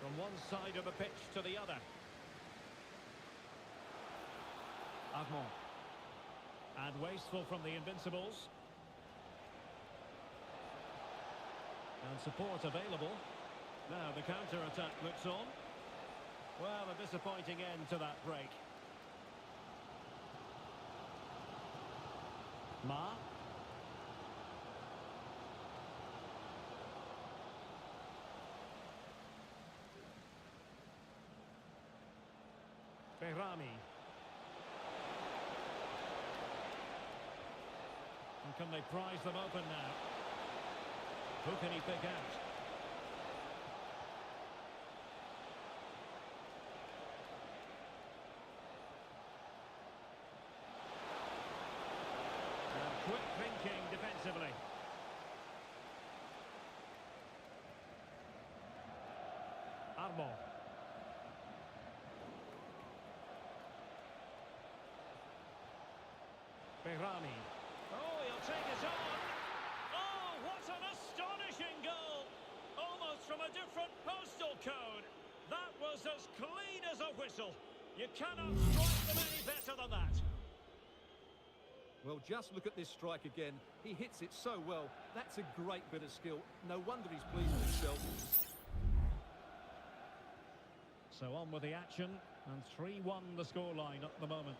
From one side of the pitch to the other. Armand. And wasteful from the Invincibles. And support available. Now the counter-attack looks on. Well, a disappointing end to that break. Ma. Behrami. And can they prise them open now? Who can he pick out? And quick thinking defensively. Armand. Behrami. Oh, he'll take it on. Oh, what an astonishing goal! Almost from a different postal code. That was as clean as a whistle. You cannot strike them any better than that. Well, just look at this strike again. He hits it so well. That's a great bit of skill. No wonder he's pleased with himself. So on with the action, and 3-1 the scoreline at the moment.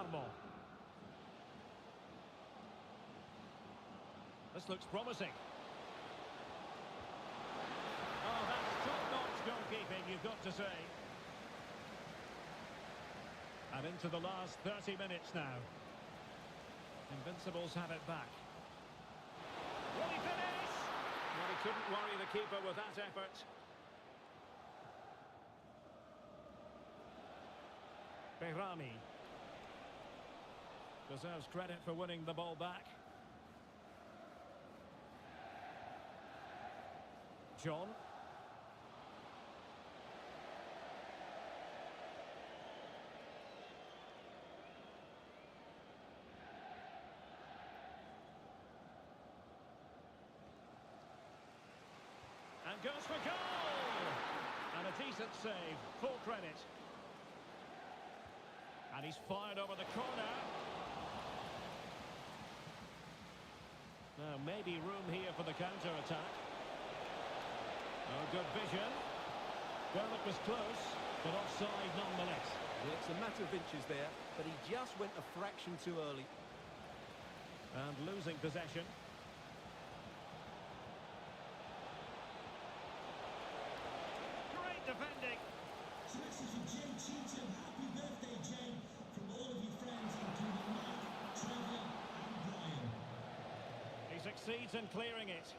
Olmo. This looks promising. Oh, that's top-notch goalkeeping, you've got to say. And into the last 30 minutes now. Invincibles have it back. Will he finish? Well, he couldn't worry the keeper with that effort. Behrami deserves credit for winning the ball back. John. And goes for goal! And a decent save, full credit. And he's fired over the corner. Now, maybe room here for the counter-attack. Oh, good vision. Well, it was close, but offside nonetheless. Well, it's a matter of inches there, but he just went a fraction too early. And losing possession. Great defending. So this is Jay Cheatham. Happy birthday, Jay, from all of your friends, including Mike, Trevor, and Brian. He succeeds in clearing it.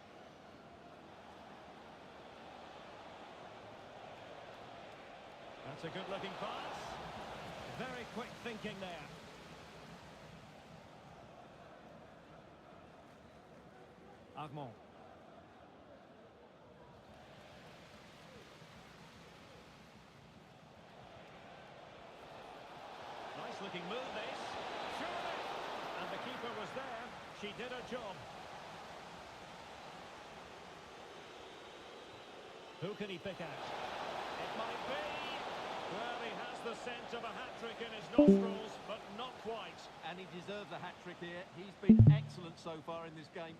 That's a good-looking pass. Very quick thinking there. Armand. Nice-looking move, this. Surely! And the keeper was there. She did her job. Who can he pick out? It might be. Well, he has the scent of a hat-trick in his nostrils, but not quite. And he deserves a hat-trick here. He's been excellent so far in this game.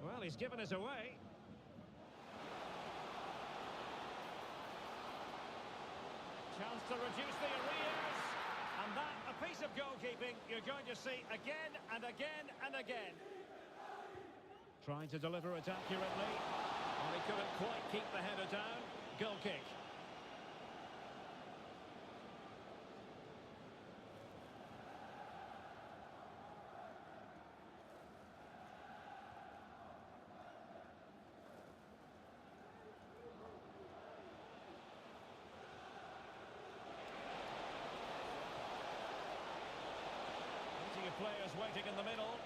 Well, he's given us away. Chance to reduce the arrears. And that, a piece of goalkeeping you're going to see again and again and again. Trying to deliver it accurately. And he couldn't quite keep the header down. Goal kick. Plenty of players waiting in the middle.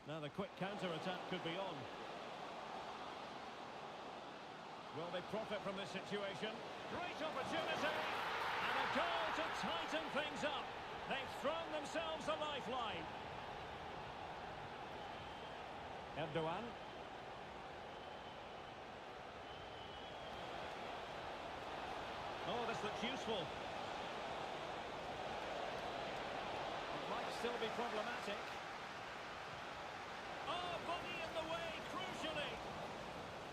Now the quick counter-attack could be on. Will they profit from this situation? Great opportunity! And a goal to tighten things up. They've thrown themselves a lifeline. Erdogan. Oh, this looks useful. It might still be problematic. Oh, body in the way, crucially.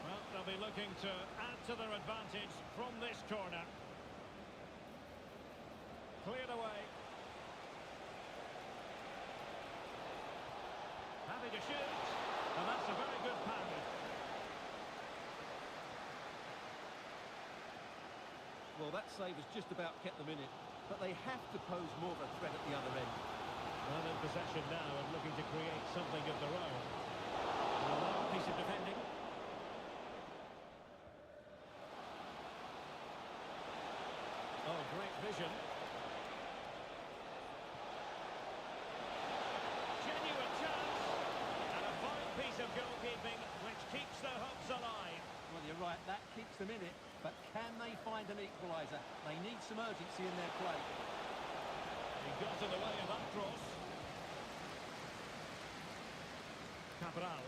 Well, they'll be looking to add to their advantage from this corner. Cleared away. Happy to shoot. And that's a very good pound. Well, that save has just about kept them in it, but they have to pose more of a threat at the other end. Well, in possession now and looking to create something of their own. Well, piece of defending. Oh, great vision. Genuine chance. And a fine piece of goalkeeping which keeps their hopes alive. Well, you're right, that keeps them in it, but can they find an equaliser? They need some urgency in their play. He got in the way of that cross. Cabral.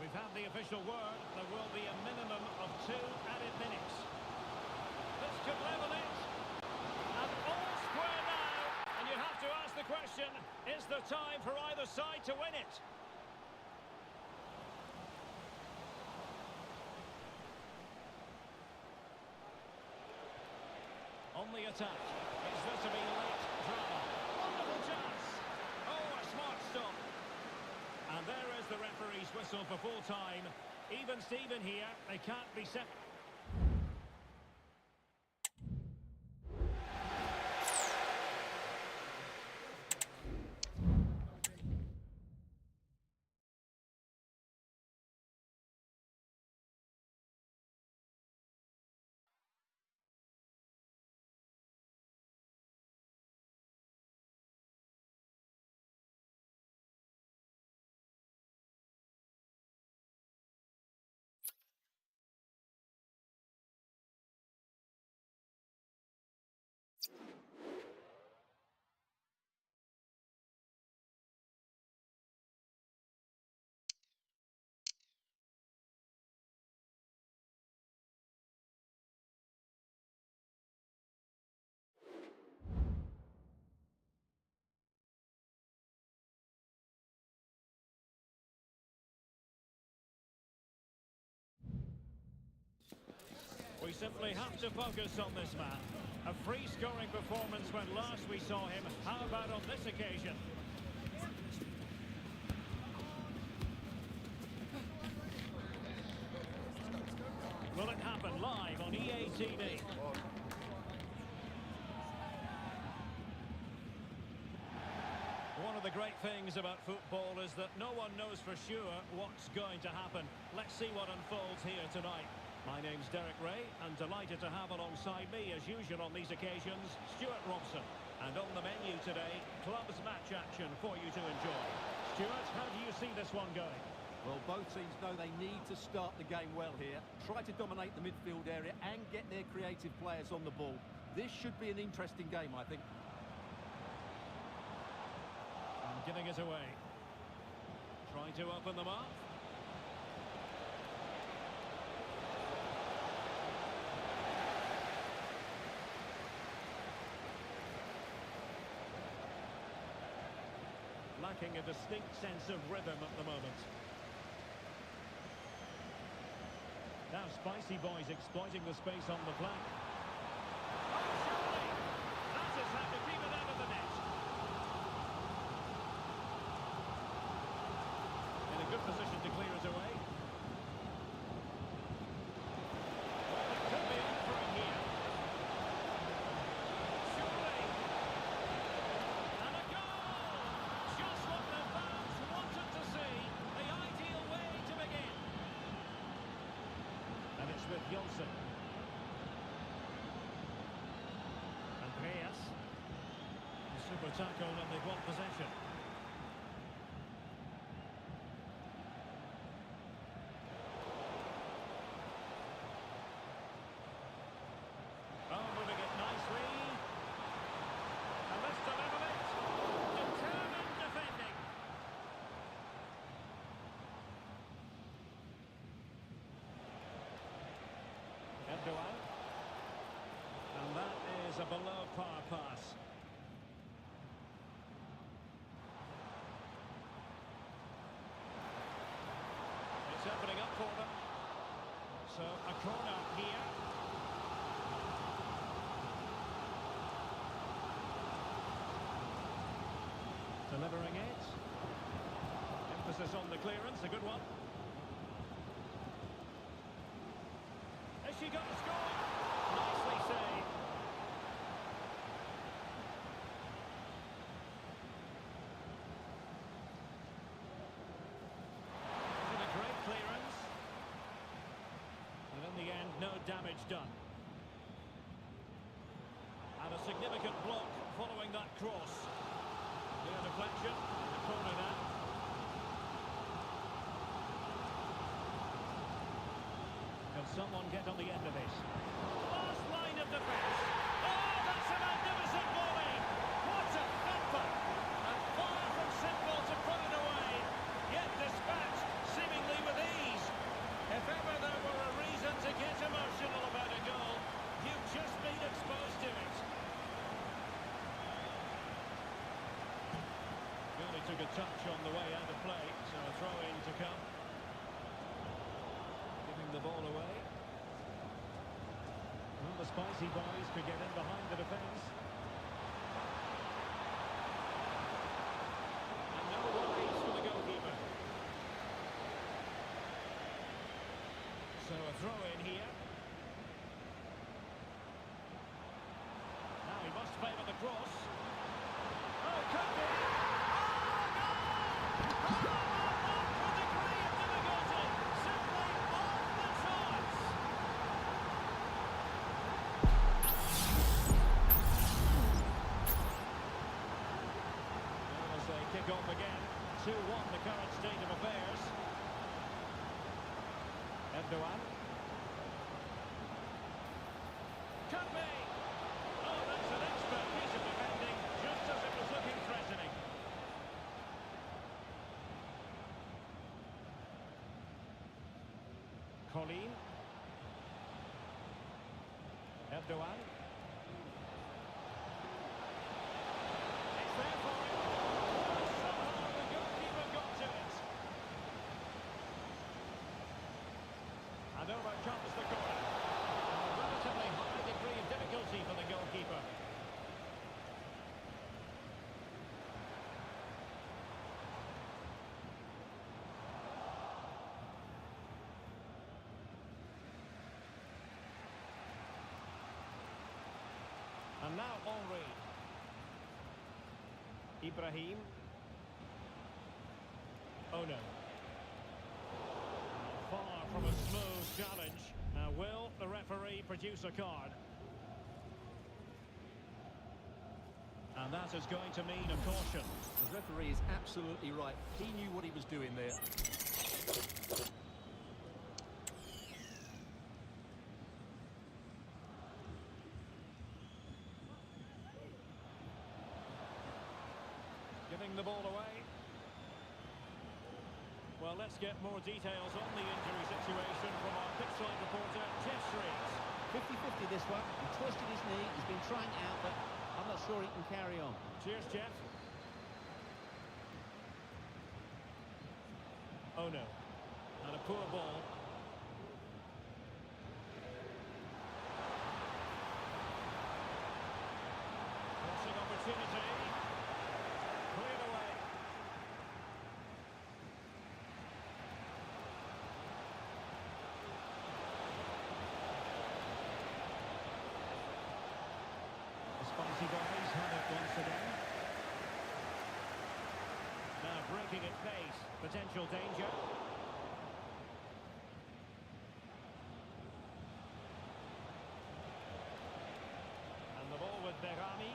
We've had the official word. There will be a minimum of 2 added minutes. This could level it. And all square now. And you have to ask the question, is there time for either side to win it? attack. Is this to be late drama? Wonderful chance! Oh, a smart stop. And there is the referee's whistle for full time. Even Steven here, they can't be set. We simply have to focus on this man. A free-scoring performance when last we saw him. How about on this occasion? Will it happen live on EA TV? One of the great things about football is that no one knows for sure what's going to happen. Let's see what unfolds here tonight. My name's Derek Ray, and delighted to have alongside me, as usual on these occasions, Stuart Robson. And on the menu today, clubs match action for you to enjoy. Stuart, how do you see this one going? Well, both teams know they need to start the game well here. Try to dominate the midfield area and get their creative players on the ball. This should be an interesting game, I think. And giving it away. Trying to open them up. Lacking a distinct sense of rhythm at the moment. Now Spicy Boys exploiting the space on the flank. Oh, surely! That is how to keep it out of the net. In a good position to clear it away. Well, it could be on for him here. Surely! And a goal! Just what the fans wanted to see. The ideal way to begin. And it's with Jonsson. Andreas. The super tackle and they've won possession. Oh, moving it nicely. And let's deliver it. Determined defending. Erdogan. And that is a below par pass. It's opening up for them. So a corner here. Delivering it. Emphasis on the clearance, a good one. Has she got the score? Nicely saved. Did a great clearance. And in the end, no damage done. And a significant block following that cross. Clear deflection, the corner now. Can someone get on the end of this? Last line of defence. Oh, that's a magnificent volley! What a thumper! And far from simple to put it away, yet dispatched seemingly with ease. If ever there were a reason to get emotional about a goal, you've just been exposed to it. Really took a touch on the way out of play, so a throw-in to come. Giving the ball away. Well, the spicy boys could get in behind the defence. And no worries for the goalkeeper. So a throw in here. Now he must favour the cross. Oh, could be! Kick off again. 2-1 the current state of affairs. Erdogan. Could be! Oh, that's an expert piece of defending, just as it was looking threatening. Colleen. Erdogan. It's there for him. And over comes the corner. A relatively high degree of difficulty for the goalkeeper. And now Henry. Ibrahim. Oh no. Far from a smooth challenge. Now will the referee produce a card? And that is going to mean a caution. The referee is absolutely right. He knew what he was doing there. Giving the ball away. Well, let's get more details on the injury situation from our pitchside reporter, Jeff Shreves. 50-50 this one. He twisted his knee. He's been trying it out, but I'm not sure he can carry on. Cheers, Jeff. Oh, no. And a poor ball. Crossing opportunity. Cleared away. The spicy boys have it once again. Now breaking at pace. Potential danger. And the ball with Berami.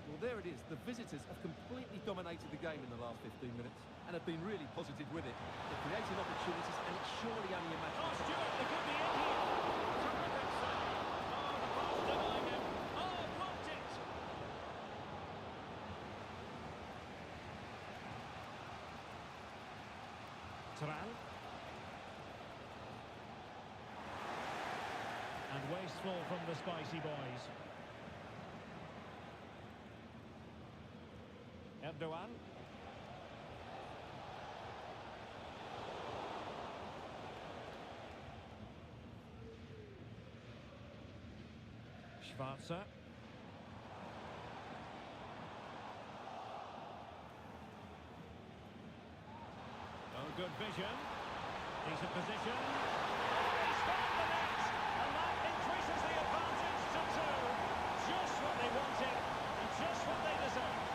Well, there it is. The visitors have completely dominated the game in the last 15 minutes and have been really positive with it. They're creating opportunities, and it's surely only a matter Oh, of... Stewart, they could be in here. Terrific save. Oh, the pass denying him. Oh, blocked it. Turan. And wasteful from the spicy boys. Erdogan. Schwarzer. Oh, good vision. Decent position. He's found the net, and that increases the advantage to 2. Just what they wanted, and just what they deserved.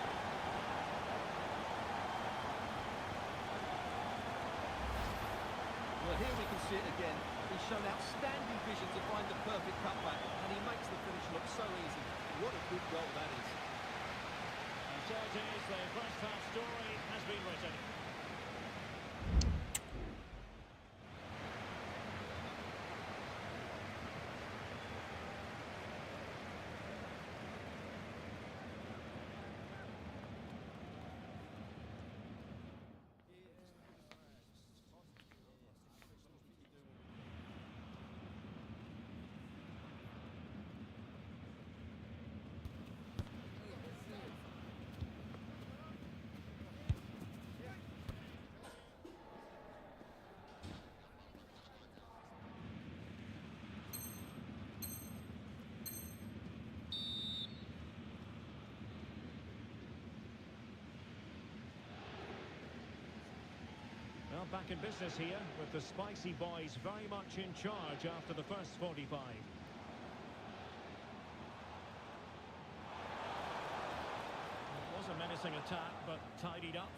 Well, here we can see it again. He's shown outstanding vision to find the perfect cutback, and he makes the finish look so easy. What a good goal that is. And so it is, the first half story has been written. back in business here with the Spicy Boys very much in charge after the first 45. It was a menacing attack, but tidied up.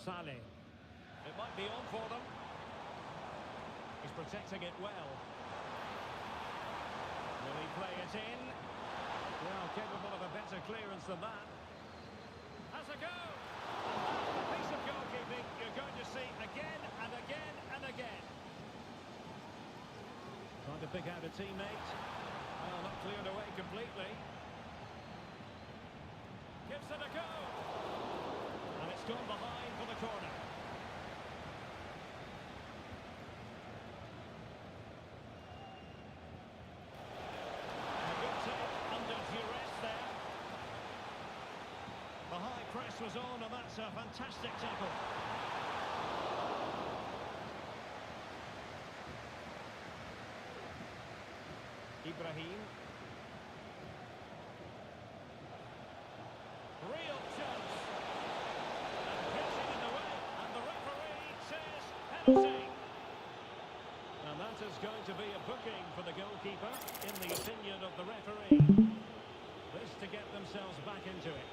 Saleh. It might be on for them. He's protecting it well. Will he play it in? Well, capable of a better clearance than that. Has a go! And that's the piece of goalkeeping you're going to see again and again and again. Trying to pick out a teammate. Well, not cleared away completely. Gives it a go! And it's gone behind for the corner. A good take under duress there. The high press was on, and that's a fantastic tackle. Ibrahim. Real chance. And catching in the way, and the referee says penalty. And that is going to be a booking for the goalkeeper, in the opinion of the referee. This to get themselves back into it.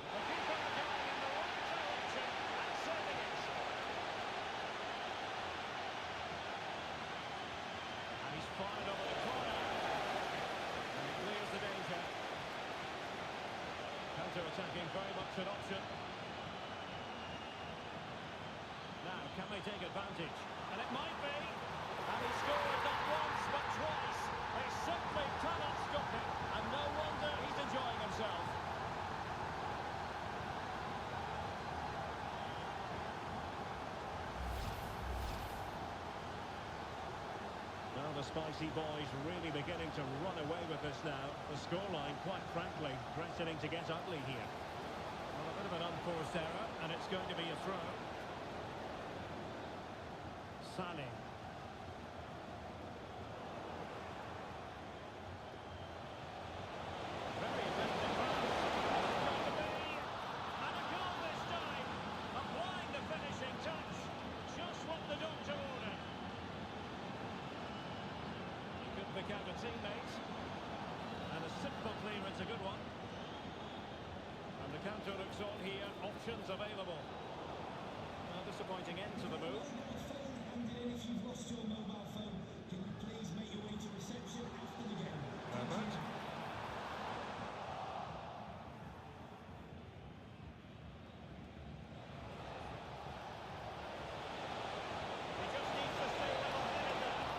The keeper going in the right direction and saving it. And he's fired over the corner. And he clears the danger. Counter-attacking very much an option. Now, can they take advantage? And it might be. And he scored not once, but twice. They simply cannot stop him. And no wonder he's enjoying himself. Well, the Spicy Boys really beginning to run away with this now. The scoreline, quite frankly, threatening to get ugly here. Well, a bit of an unforced error, and it's going to be a throw. Saleh. Very effective pass. Going to be. And a goal this time. Applying the finishing touch. Just what the doctor ordered. He could pick out a teammate. And a simple clearance, a good one. And the counter looks on here. Options available. A disappointing end to the move. And if you've lost your mobile phone, can you please make your way to reception after the game? Herbert. He just needs to stay level-headed there.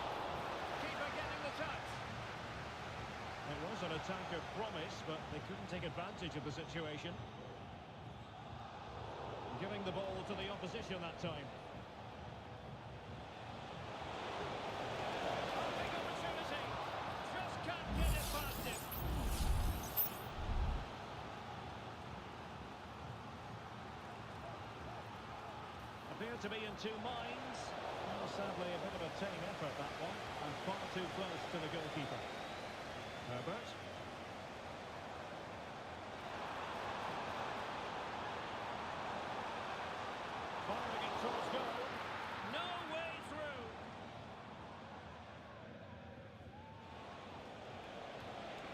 Keeper getting the touch. It was an attack of promise, but they couldn't take advantage of the situation. Giving the ball to the opposition that time. Big opportunity. Just can't get it past him. Appear to be in two minds. Well, sadly, a bit of a tame effort, that one. And far too close to the goalkeeper. Herbert. Firing it towards goal. No way through.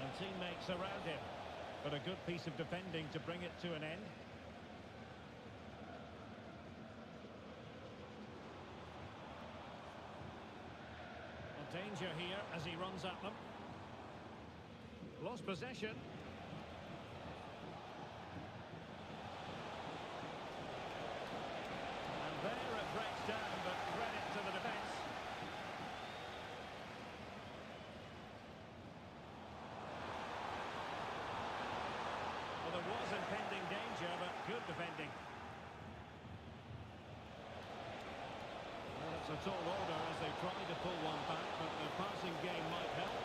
And teammates around him. But a good piece of defending to bring it to an end. A danger here as he runs at them. Lost possession. And there it breaks down, but credit to the defence. Well, there was impending danger, but good defending. Well, it's a tall order as they try to pull one back, but the passing game might help.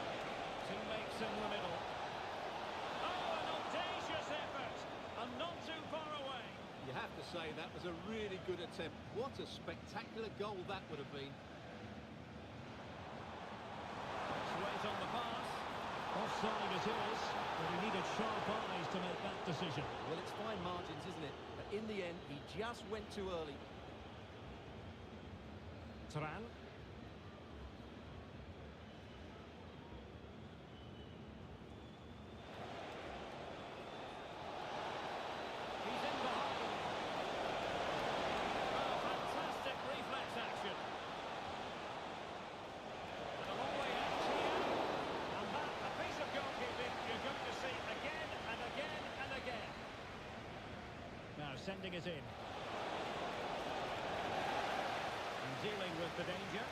Teammates in the middle. Oh, an audacious effort! And not too far away. You have to say that was a really good attempt. What a spectacular goal that would have been. Let's wait on the pass. Offside it is, but he needed sharp eyes to make that decision. Well, it's fine margins, isn't it? But in the end, he just went too early. Turan. He's in behind. Oh, fantastic reflex action. And a long way out here. And that, a piece of goalkeeping you're going to see again and again and again. Now sending it in. And dealing with the danger.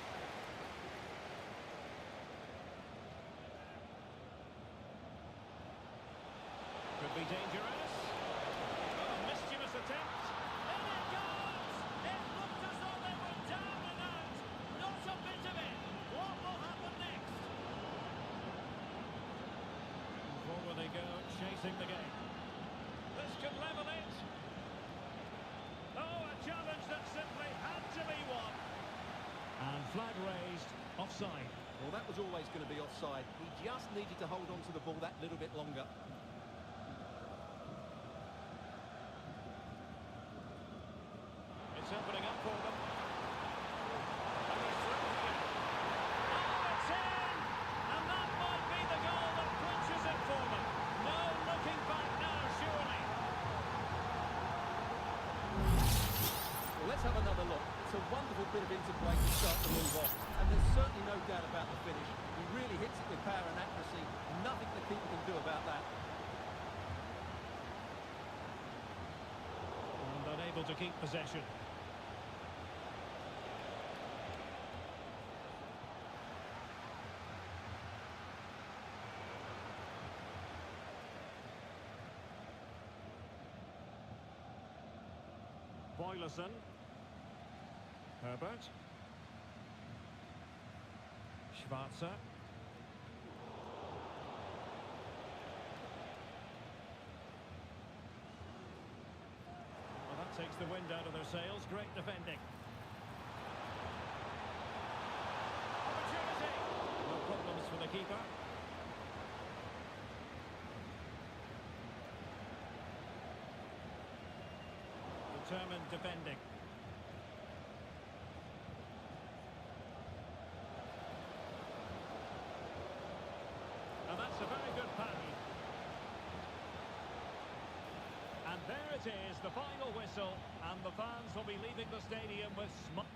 Could be dangerous. Oh, mischievous attempt. In it goes! It looked as though they were down and out. Not a bit of it. What will happen next? Forward they go, chasing the game. This could level it. Oh, a challenge that simply had to be won. And flag raised, offside. Well, that was always going to be offside. He just needed to hold on to the ball that little bit longer. It's opening up for them. And he's through here. Oh, it's in! And that might be the goal that clinches it for them. No looking back now, surely. Well, let's have another look. It's a wonderful bit of interplay to start the move off. And there's certainly no doubt about the finish. He really hits it with power and accuracy. Nothing the keeper can do about that. And unable to keep possession. Boylussen. Herbert. Schwarzer. Well, that takes the wind out of their sails. Great defending. Opportunity. No problems for the keeper. Determined defending. And that's a very good pass. And there it is, the final whistle, and the fans will be leaving the stadium with smiles.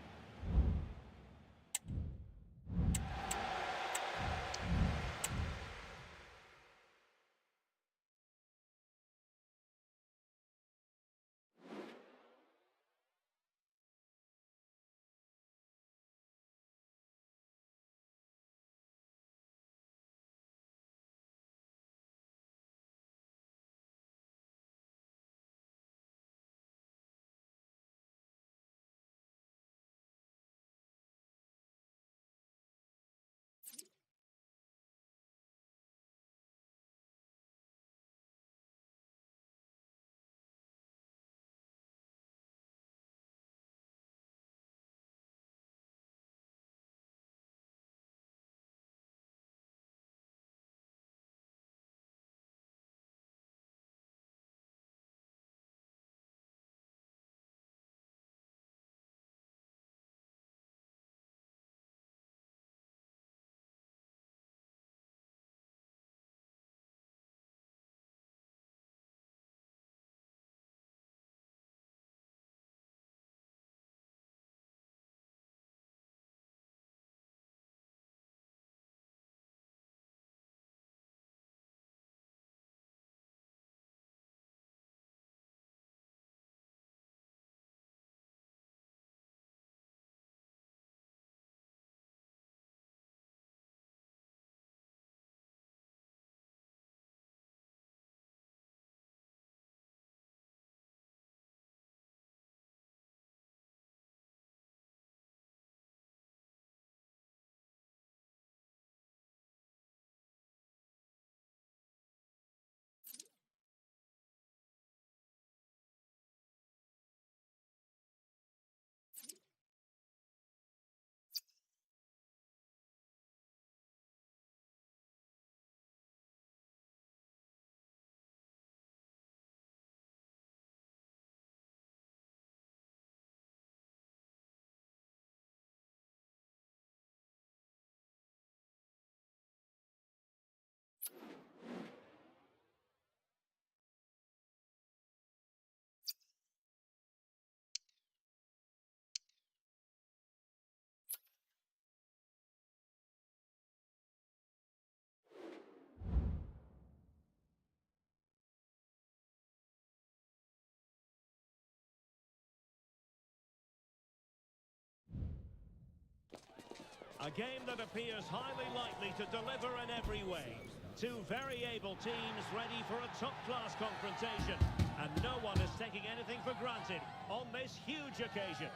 A game that appears highly likely to deliver in every way. Two very able teams ready for a top-class confrontation. And no one is taking anything for granted on this huge occasion.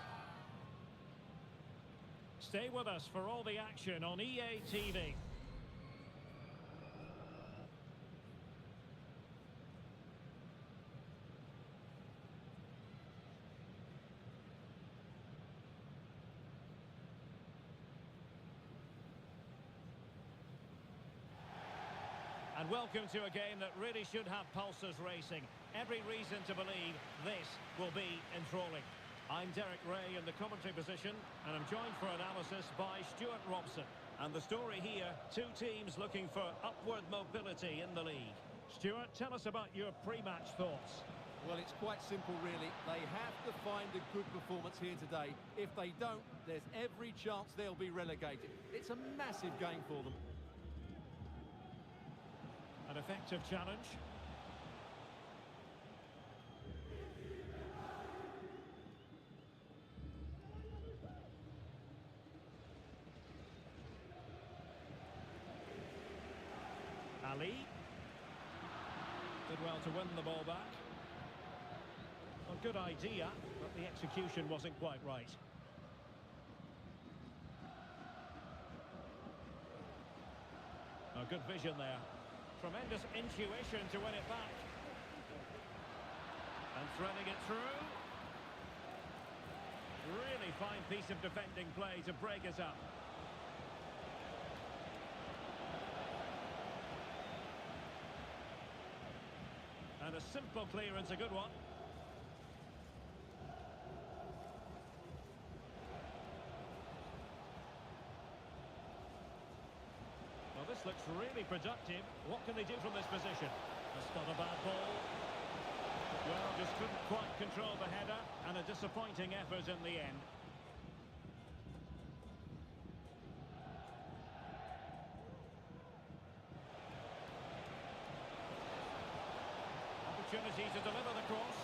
Stay with us for all the action on EA TV. And welcome to a game that really should have pulses racing. Every reason to believe this will be enthralling. I'm Derek Ray in the commentary position, and I'm joined for analysis by Stuart Robson. And the story here, two teams looking for upward mobility in the league. Stuart, tell us about your pre-match thoughts. Well, it's quite simple, really. They have to find a good performance here today. If they don't, there's every chance they'll be relegated. It's a massive game for them. An effective challenge. Ali. Did well to win the ball back. A good idea, but the execution wasn't quite right. A good vision there. Tremendous intuition to win it back. And threading it through. Really fine piece of defending play to break us up. And a simple clearance, a good one. Well, this looks really productive. What can they do from this position? That's not a bad ball. Well, just couldn't quite control the header, and a disappointing effort in the end. Opportunity to deliver the cross.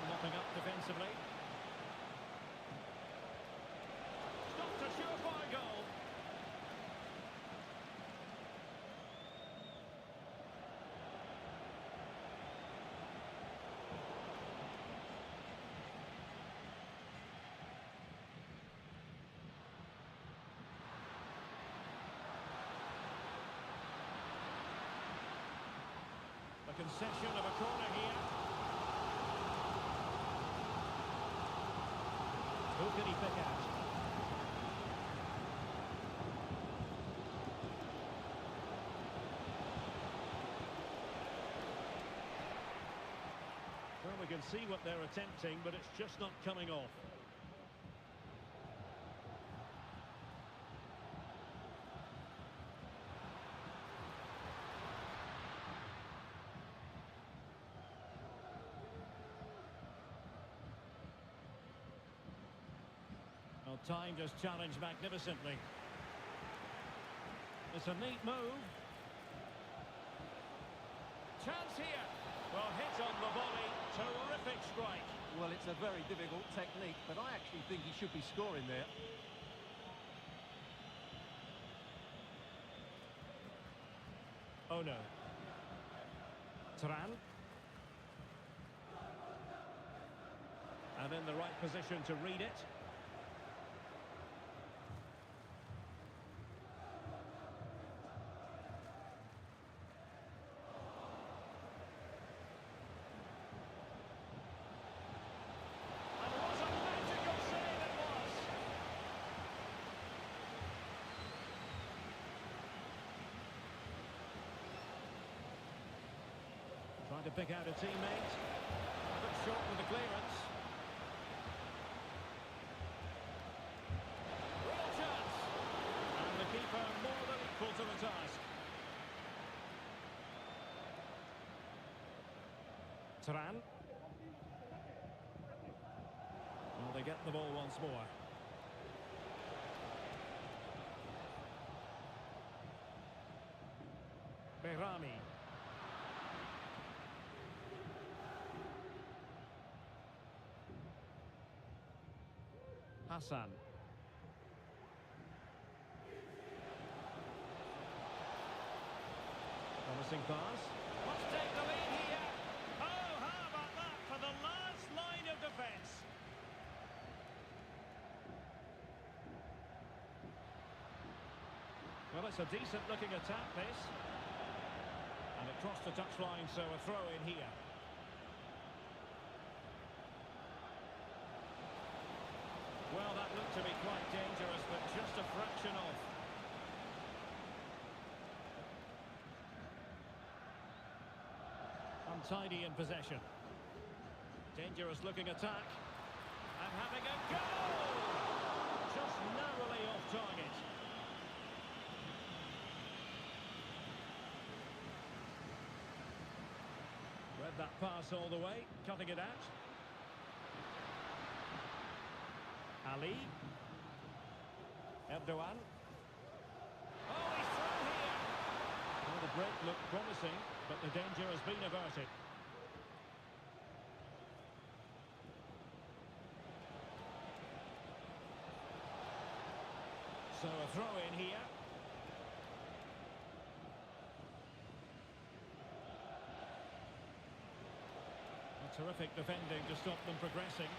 Mopping up defensively. Stopped a surefire goal. A concession of a corner here. Who can he pick out? Well, we can see what they're attempting, but it's just not coming off. Well, timed his challenge magnificently. It's a neat move. Chance here. Well, hit on the volley. Terrific strike. Well, it's a very difficult technique, but I actually think he should be scoring there. Oh, no. Turan. And in the right position to read it. Trying to pick out a teammate. A bit short with the clearance. Real chance. And the keeper more than equal to the task. Turan. Well, they get the ball once more. Behrami. Hassan. Promising pass. Must take the lead here. Oh, how about that for the last line of defence? Well, it's a decent-looking attack, this. And it crossed the touchline, so a throw in here. Well, that looked to be quite dangerous, but just a fraction off. Untidy in possession. Dangerous-looking attack. And having a goal! Just narrowly off target. Read that pass all the way, cutting it out. Ali. Erdogan. Oh, he's through here! Well, the break looked promising, but the danger has been averted. So a throw in here. A terrific defending to stop them progressing.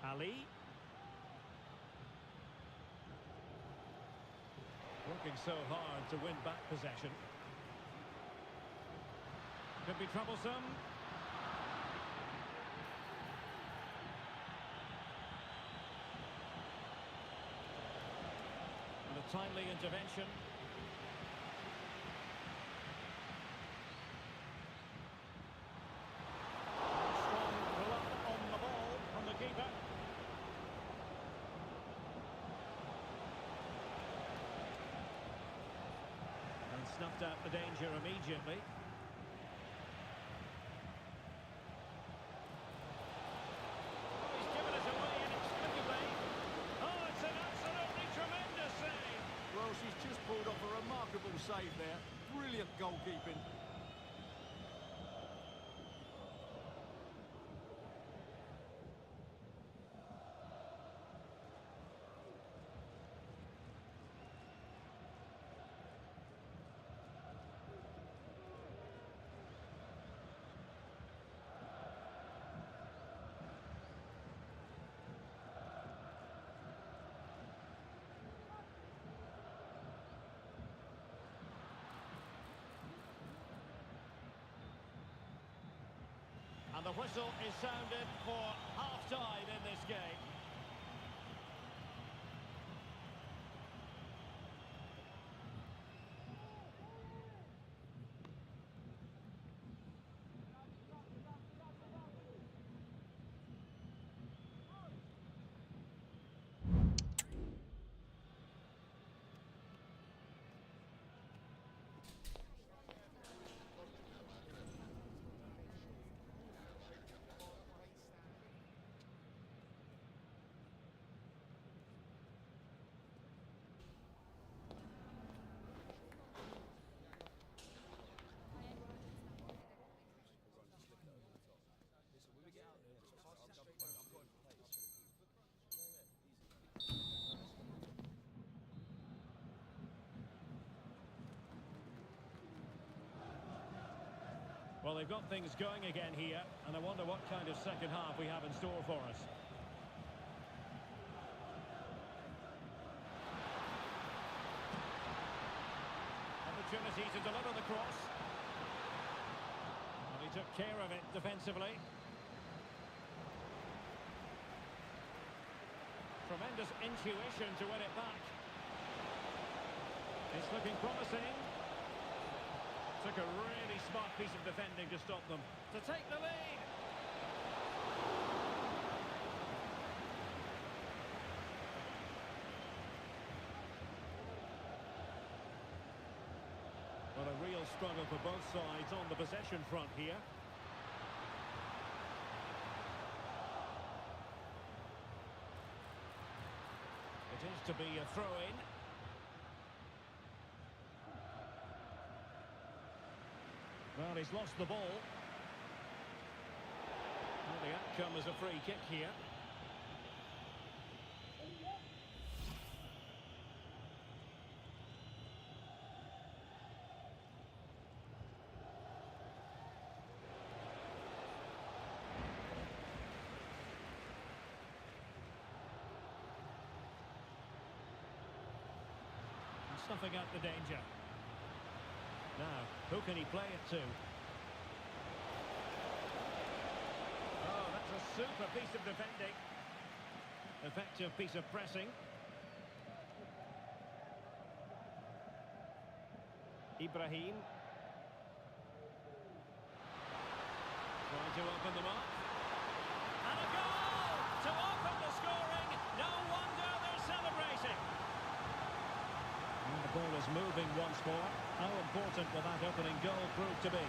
Ali. Working so hard to win back possession. Could be troublesome. And a timely intervention. Strong glove on the ball from the keeper. And snuffed out the danger immediately. Oh, he's given it away inexplicably. Oh, it's an absolutely tremendous save. Well, she's just pulled off a remarkable save there. Brilliant goalkeeping. And the whistle is sounded for half-time in this game. Well, they've got things going again here, and I wonder what kind of second half we have in store for us. Opportunity to deliver the cross. And he took care of it defensively. Tremendous intuition to win it back. It's looking promising. Took a really smart piece of defending to stop them. To take the lead. Well, a real struggle for both sides on the possession front here. It is to be a throw-in. Well, he's lost the ball. Well, the outcome is a free kick here. Snuffing out the danger. Now, who can he play it to? Oh, that's a super piece of defending. Effective piece of pressing. Ibrahim. Trying to open them up. And a goal to open the scoring. No wonder they're celebrating. And the ball is moving once more. How important will that opening goal prove to be?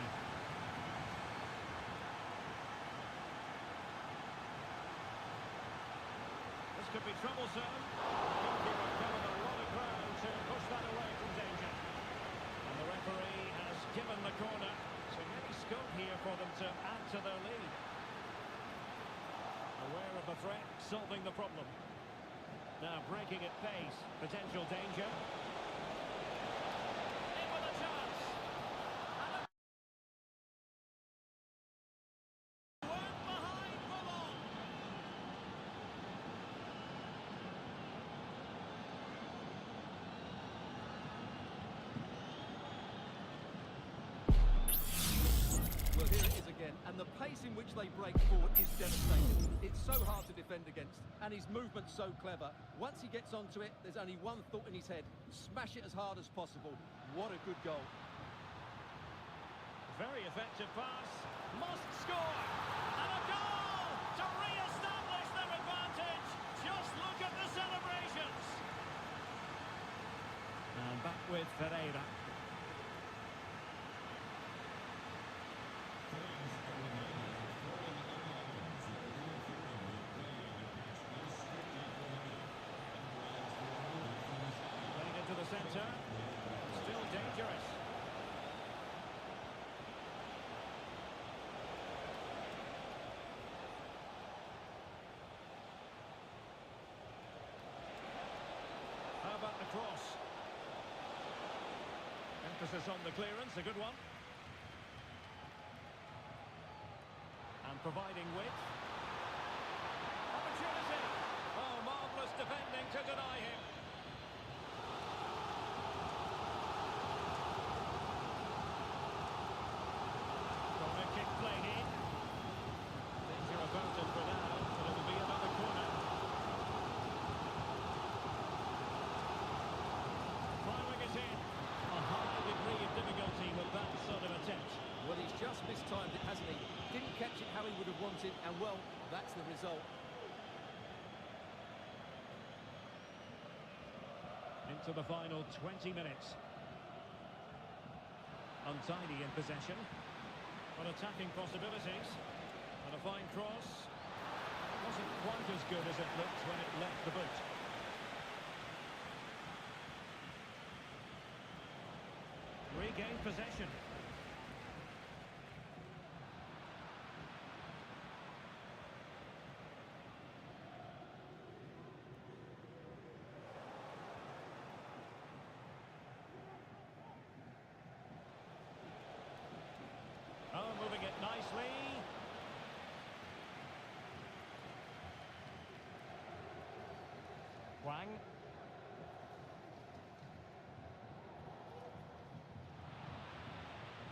This could be troublesome. Goalkeeper covered a lot of ground to push that away from danger. And the referee has given the corner. So maybe scope here for them to add to their lead. Aware of the threat, solving the problem. Now breaking at pace, potential danger. Well, here it is again, and the pace in which they break forward is devastating. It's so hard to defend against, and his movement's so clever. Once he gets onto it, there's only one thought in his head: smash it as hard as possible. What a good goal. Very effective pass. Must score. And a goal to re-establish their advantage. Just look at the celebrations. And back with Ferreira. Playing into the centre. Still dangerous. How about the cross? Emphasis on the clearance, a good one. And providing width. Opportunity! Oh, marvellous defending to deny him. Corner kick played in. Danger about it for now, but it'll be another corner. Firing it in. A high degree of difficulty with that sort of attempt. Well, he's just mistimed it, hasn't he? Didn't catch it how he would have wanted, and well, that's the result. Into the final 20 minutes. Untidy in possession. But attacking possibilities. And a fine cross. Wasn't quite as good as it looked when it left the boot. Regained possession. Oh, moving it nicely. Wang.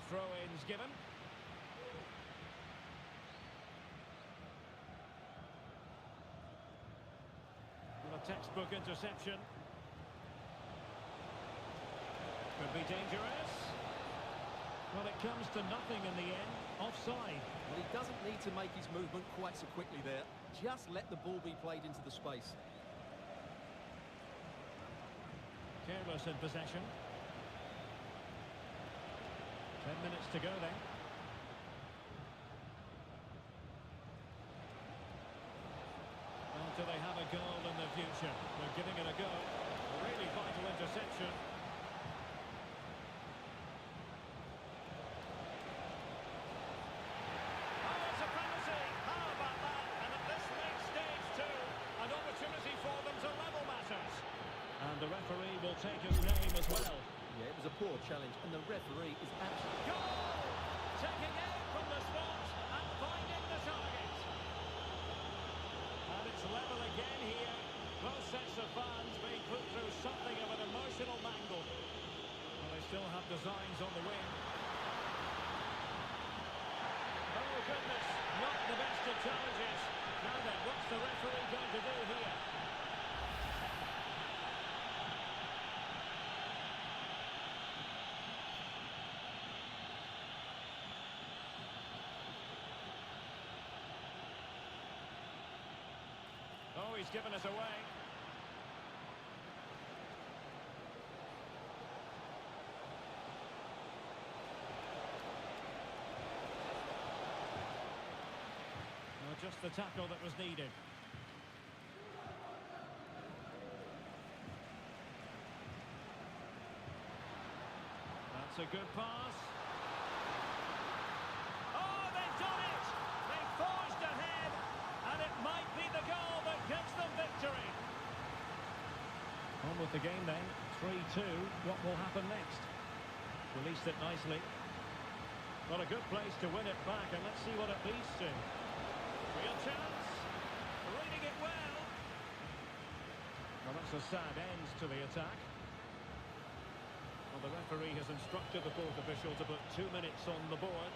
Throw-ins given. And a textbook interception. Could be dangerous. Well, it comes to nothing in the end. Offside. Well, he doesn't need to make his movement quite so quickly there. Just let the ball be played into the space. Careless in possession. 10 minutes to go then. Well, do they have a goal in the future? They're giving it a go. A really vital interception. Oh, it's a penalty. How about take his name as well. Yeah, it was a poor challenge, and the referee is absolutely... Goal! Taking aim from the spot and finding the target. And it's level again here. Both sets of fans being put through something of an emotional mangle. Well, they still have designs on the wing. Oh, goodness. Not the best of challenges. Now then, what's the referee going to do here? Oh, he's given us away. Well, just the tackle that was needed. That's a good pass. Oh, they've done it! They've forged ahead, and it might be the goal that gives them victory. On with the game then. 3-2. What will happen next? Released it nicely. Well, a good place to win it back, and let's see what it leads to. Real chance. Reading it well. Well, that's a sad end to the attack. Well, the referee has instructed the fourth official to put 2 minutes on the board.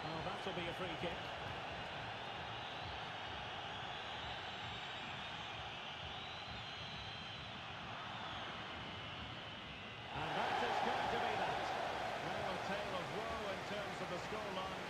Oh, that'll be a free kick. And that is going to be that. Well, a tale of woe in terms of the scoreline.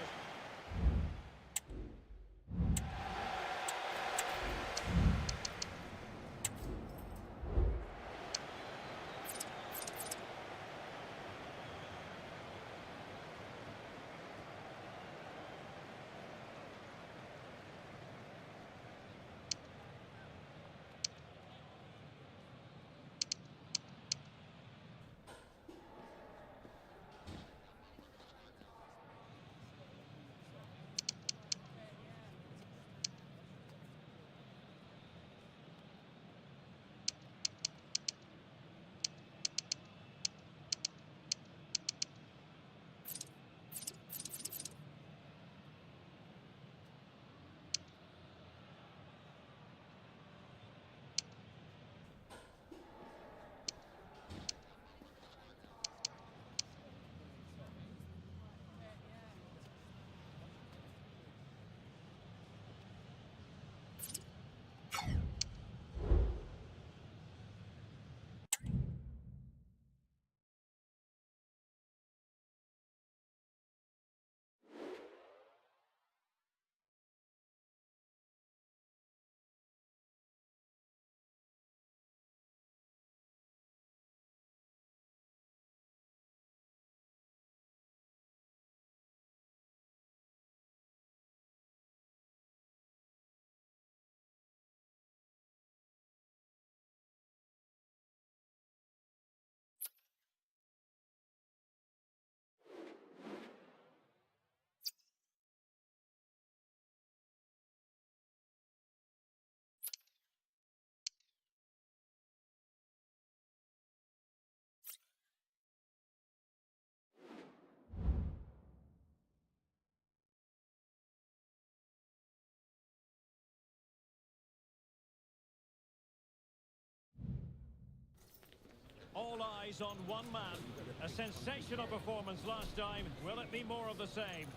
All eyes on one man. A sensational performance last time. Will it be more of the same?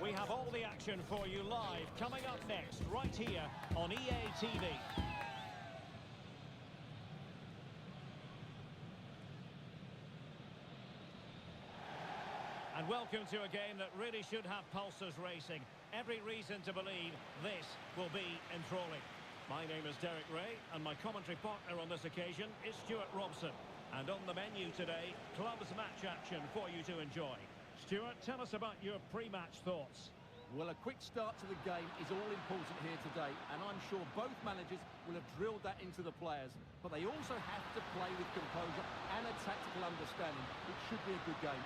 We have all the action for you live coming up next, right here on EA TV. And welcome to a game that really should have pulses racing. Every reason to believe this will be enthralling. My name is Derek Ray, and my commentary partner on this occasion is Stuart Robson. And on the menu today, clubs match action for you to enjoy. Stuart, tell us about your pre-match thoughts. Well, a quick start to the game is all important here today, and I'm sure both managers will have drilled that into the players. But they also have to play with composure and a tactical understanding. It should be a good game.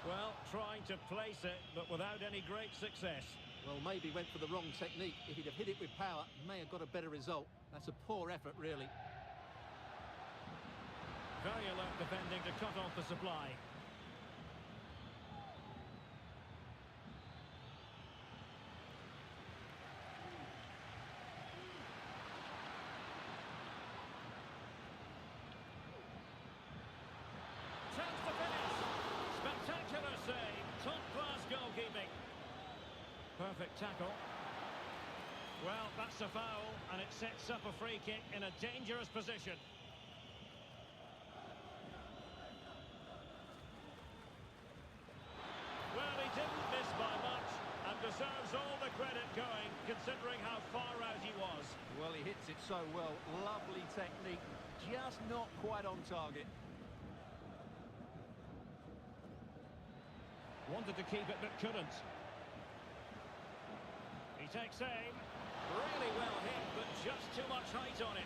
Well, trying to place it, but without any great success. Well, maybe went for the wrong technique. If he'd have hit it with power, may have got a better result. That's a poor effort, really. Very alert defending to cut off the supply. Chance to finish. Spectacular save. Top-class goalkeeping. Perfect tackle. Well, that's a foul, and it sets up a free kick in a dangerous position. Well, he didn't miss by much, and deserves all the credit going, considering how far out he was. Well, he hits it so well. Lovely technique. Just not quite on target. Wanted to keep it, but couldn't. He takes aim. Really well hit, but just too much height on it.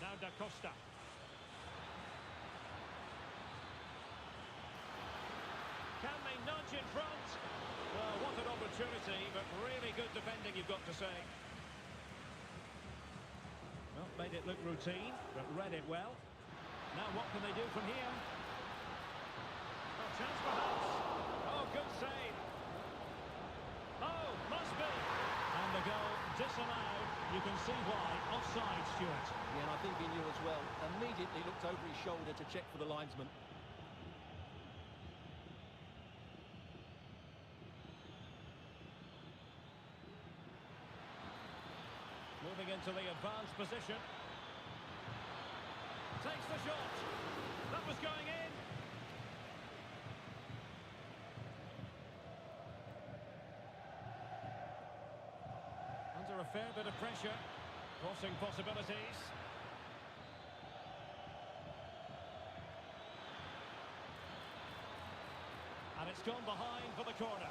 Now Da Costa. Can they nudge in front? Well, what an opportunity, but really good defending, you've got to say. Well, made it look routine, but read it well. Now what can they do from here? Oh, chance perhaps. Oh, good save. Oh, must be. And the goal disallowed. You can see why. Offside, Stuart. Yeah, and I think he knew as well. Immediately looked over his shoulder to check for the linesman. Moving into the advanced position. Takes the shot. That was going in. Under a fair bit of pressure. Crossing possibilities. And it's gone behind for the corner.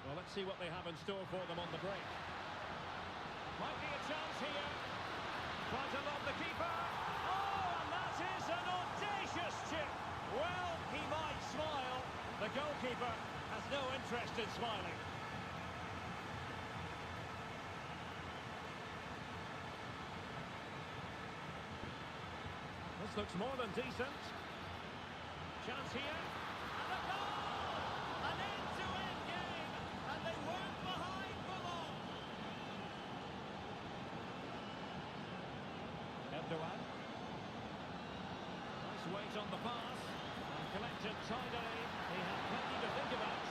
Well, let's see what they have in store for them on the break. Might be a chance here. Trying to lob the keeper. Oh, and that is an audacious chip. Well, he might smile. The goalkeeper has no interest in smiling. This looks more than decent. Chance here. And a goal! An end-to-end game, and they weren't behind for long. Erdogan. Nice weight on the pass. And collected tidily. He had plenty to think about.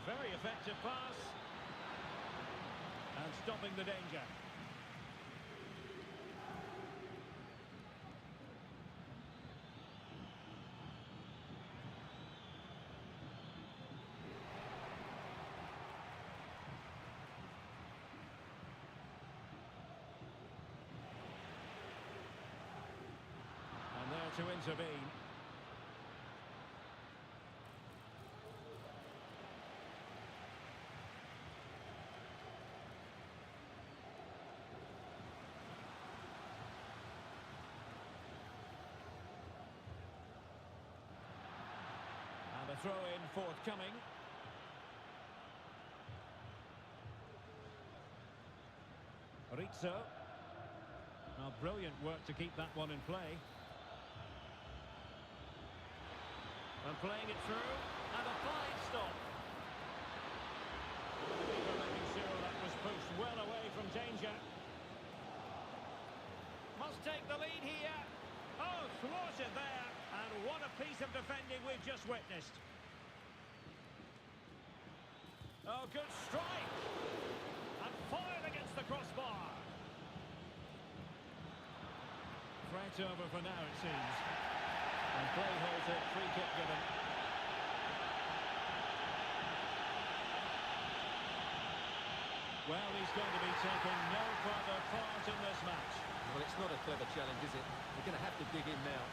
Very effective pass. And stopping the danger. And there to intervene. And a throw-in forthcoming. Rizzo. Now, brilliant work to keep that one in play. And playing it through, and a fine stop. The keeper making sure that was pushed well away from danger. Must take the lead here. Oh, thwarted there, and what a piece of defending we've just witnessed. Oh, good strike. And fired against the crossbar. Threat over for now, it seems. And play halted, free kick given. Well, he's going to be taking no further part in this match. Well, it's not a clever challenge, is it? We're going to have to dig in now.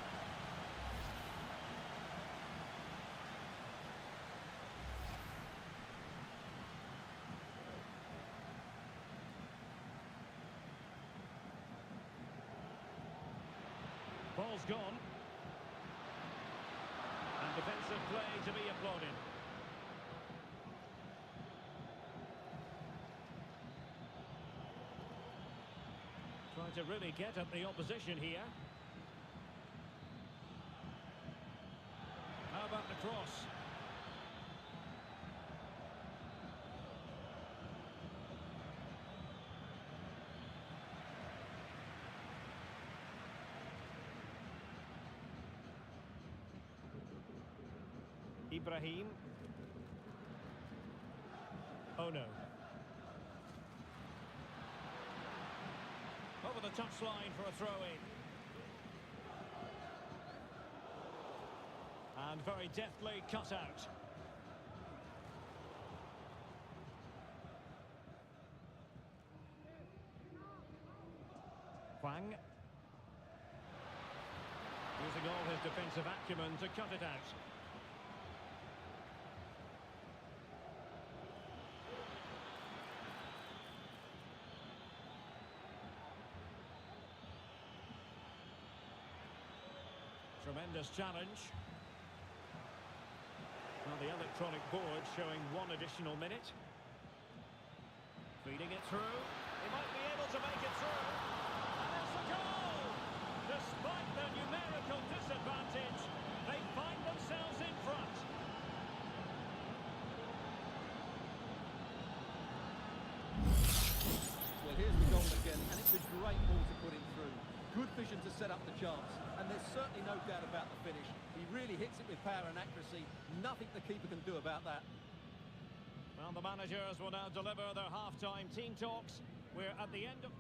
Ball's gone. And defensive play to be applauded. Trying to really get at the opposition here. How about the cross? Ibrahim. Oh no. Over the touchline for a throw-in. And very deftly cut out. Hwang. Using all his defensive acumen to cut it out. Tremendous challenge. Well, the electronic board showing one additional minute. Feeding it through. He might be able to make it through. And it's a goal! Despite their numerical disadvantage, they find themselves in front. Well, here's the goal again, and it's a great ball to put him through. Good vision to set up the chance, and there's certainly no doubt about the finish. He really hits it with power and accuracy. Nothing the keeper can do about that. Well, the managers will now deliver their half-time team talks. We're at the end of...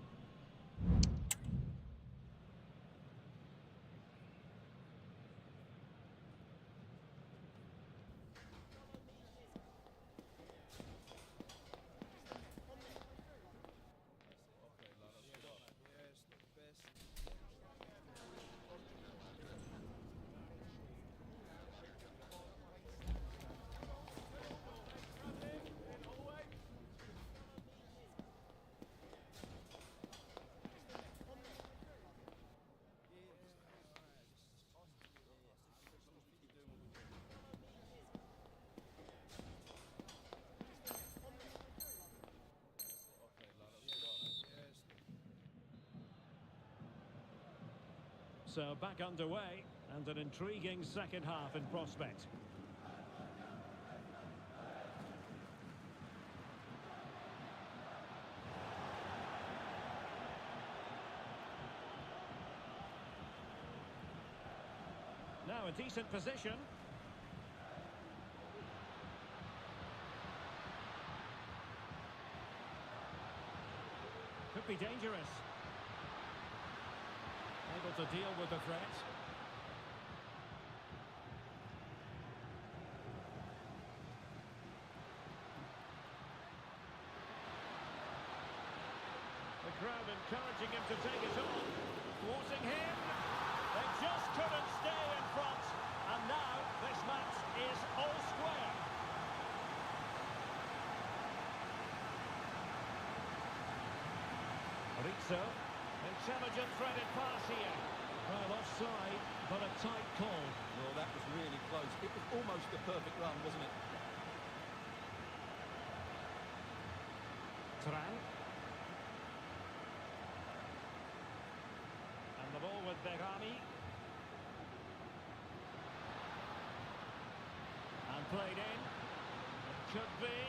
So back underway, and an intriguing second half in prospect. Now a decent position. Could be dangerous. Able to deal with the threat. The crowd encouraging him to take it on. Thwarting him. They just couldn't stay in front. And now this match is all square. Rizzo. Intelligent threaded pass here. Well, offside, but a tight call. Well, that was really close. It was almost a perfect run, wasn't it? Tran. And the ball with Berami. And played in. It could be.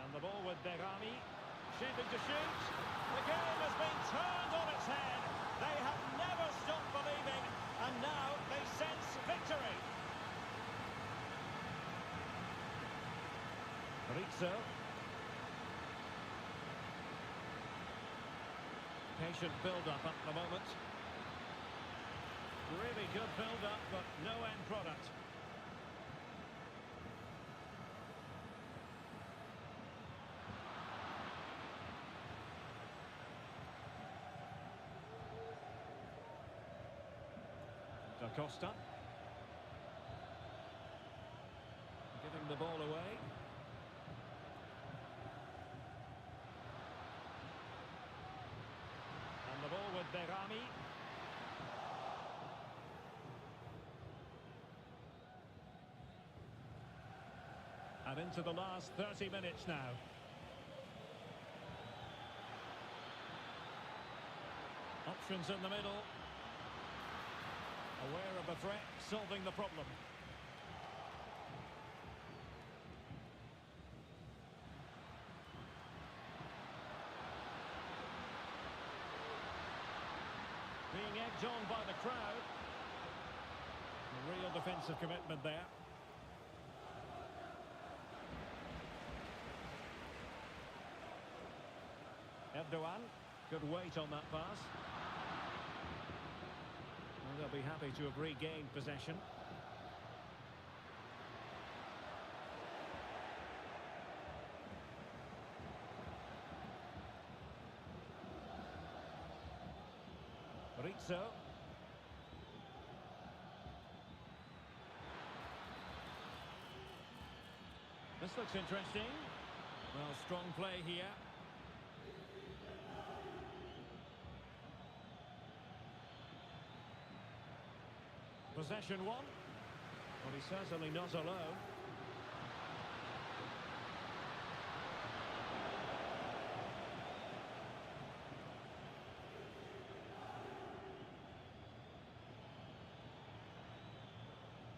And the ball with Berami. Shaping to shoot. The game has been Fabrizio. Patient build-up at the moment. Really good build-up, but no end product. Da Costa. Giving the ball away. And the ball with Berami. And into the last 30 minutes now. Options in the middle. Aware of the threat, solving the problem. Being egged on by the crowd. A real defensive commitment there. Erdogan, good weight on that pass. And they'll be happy to have regained possession. Rizzo. This looks interesting. Well, strong play here. Possession one. Well, he's certainly not alone.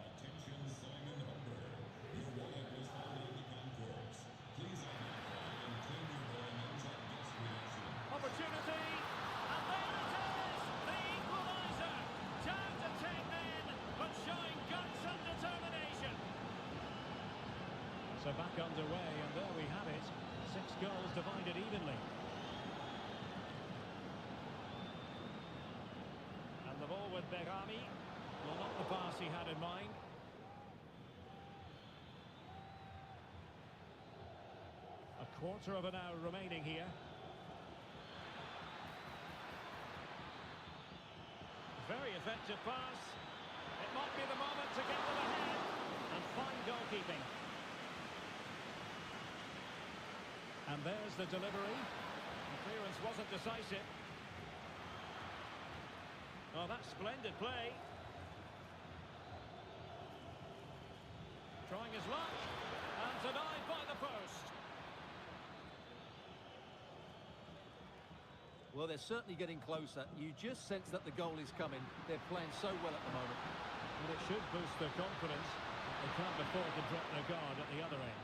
Attention, Simon Humber. Your wallet was found in the concourse. Please identify and claim your belongings at guest reaction. Opportunity, and there it is! The equaliser! Down to 10 men, but showing guts and determination. So back underway, and there we have it. 6 goals divided evenly. And the ball with Berami. Well, not the pass he had in mind. A quarter of an hour remaining here. Very effective pass. It might be the moment to get them ahead. And fine goalkeeping. And there's the delivery. The clearance wasn't decisive. Oh, that's splendid play. Trying his luck. And denied by the post. Well, they're certainly getting closer. You just sense that the goal is coming. They're playing so well at the moment. Well, it should boost their confidence. They can't afford to drop their guard at the other end.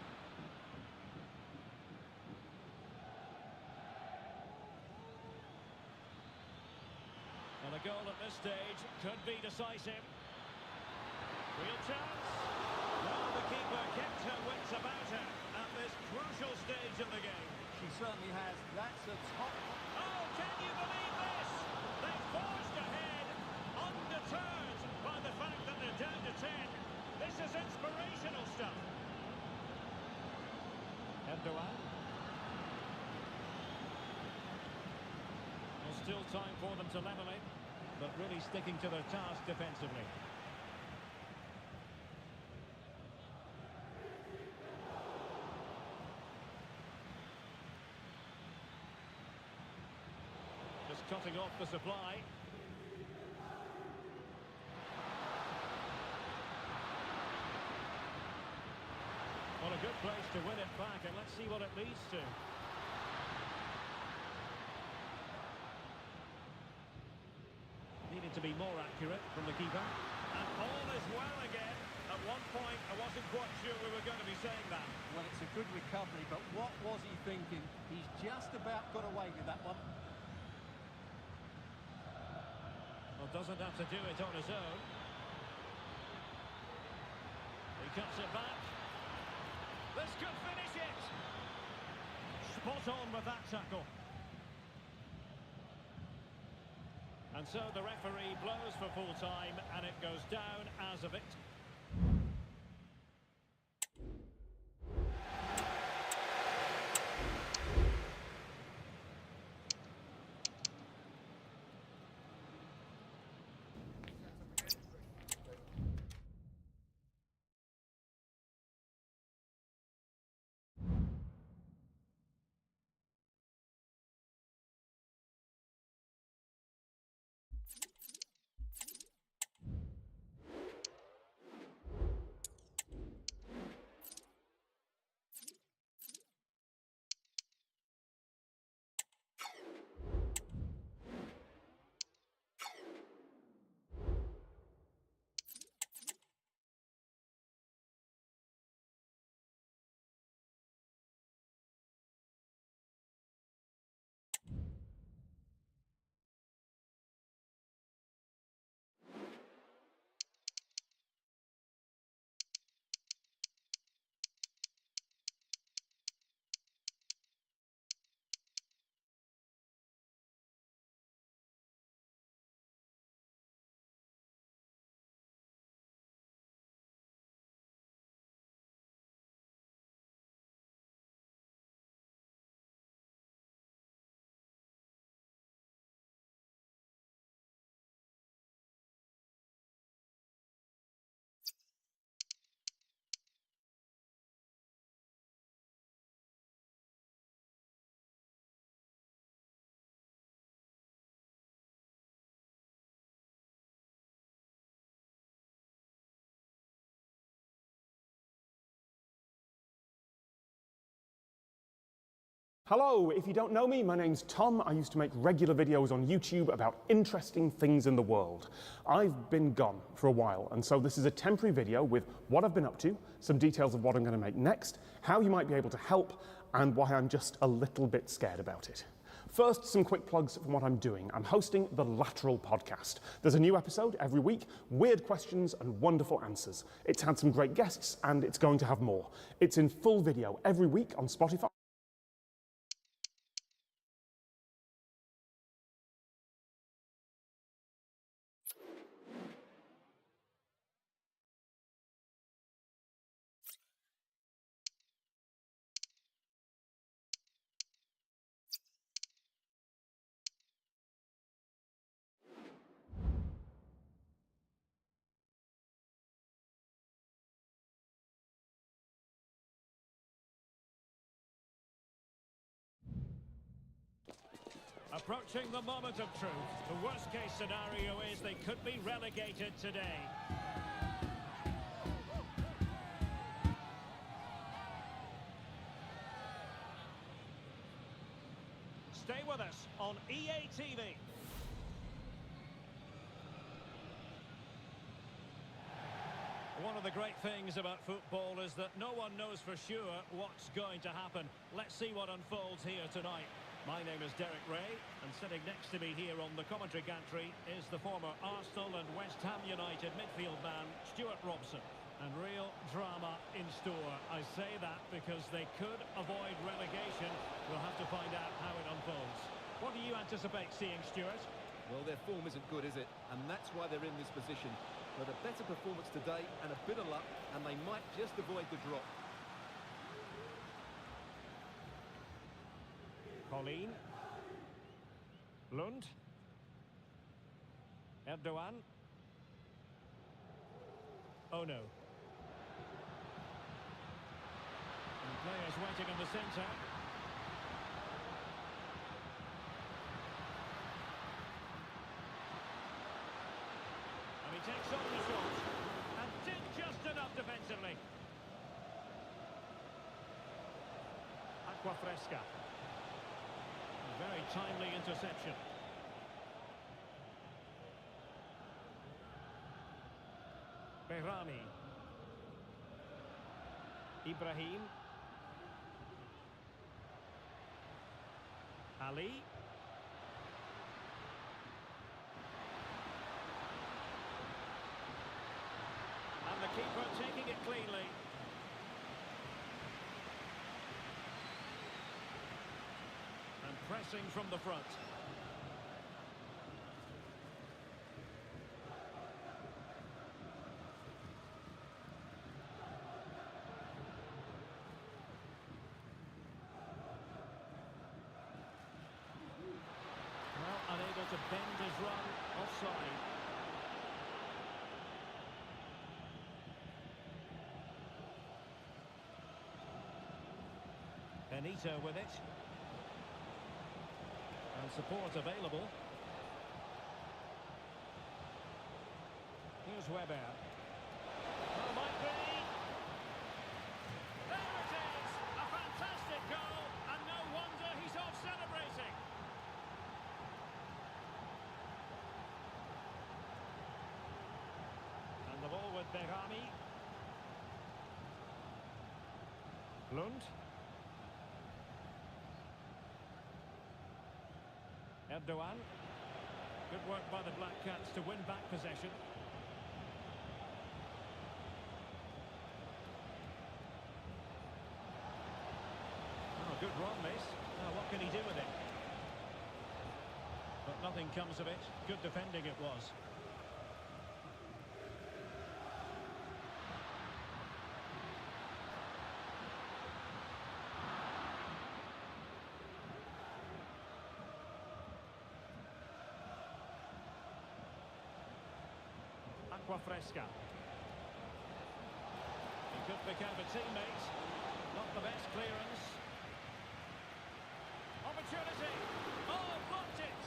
And a goal at this stage could be decisive. Real chance. Well, the keeper kept her wits about her at this crucial stage of the game. She certainly has. That's a top... Oh, can you believe this? They've forged ahead, undeterred by the fact that they're down to 10. This is inspirational stuff. Erdogan. Well, still time for them to level it, but really sticking to their task defensively. Just cutting off the supply. Well, a good place to win it back, and let's see what it leads to. Needed to be more accurate from the keeper. And all is well again. At one point, I wasn't quite sure we were going to be saying that. Well, it's a good recovery, but what was he thinking? He's just about got away with that one. Well, doesn't have to do it on his own. He cuts it back. This could finish it. Spot on with that tackle. And so the referee blows for full time, and it goes down as a victory. Hello, if you don't know me, my name's Tom. I used to make regular videos on YouTube about interesting things in the world. I've been gone for a while, and so this is a temporary video with what I've been up to, some details of what I'm going to make next, how you might be able to help, and why I'm just a little bit scared about it. First, some quick plugs from what I'm doing. I'm hosting the Lateral podcast. There's a new episode every week, weird questions and wonderful answers. It's had some great guests, and it's going to have more. It's in full video every week on Spotify. Approaching the moment of truth. The worst case scenario is they could be relegated today. Stay with us on EA TV. One of the great things about football is that no one knows for sure what's going to happen. Let's see what unfolds here tonight. My name is Derek Ray, and sitting next to me here on the commentary gantry is the former Arsenal and West Ham United midfield man, Stuart Robson. And real drama in store. I say that because they could avoid relegation. We'll have to find out how it unfolds. What do you anticipate seeing, Stuart? Well, their form isn't good, is it? And that's why they're in this position. But a better performance today and a bit of luck, and they might just avoid the drop. Colleen. Lund. Erdogan. Oh no. And players waiting in the centre. And he takes on the shot. And did just enough defensively. Aqua Fresca. Very timely interception. Behrami. Ibrahim. Ali. And the keeper taking it cleanly. pressing from the front. Well, unable to bend his run, offside. Benito with it. And support available. Here's Weber. Oh, might be. There it is! A fantastic goal, and no wonder he's off celebrating. And the ball with Berami. Lund. Erdogan. Good work by the Black Cats to win back possession. Oh, good run, miss. Now, what can he do with it? But nothing comes of it. Good defending it was. Fresca. He could pick out a teammate. Not the best clearance. Opportunity. Oh, blocked it.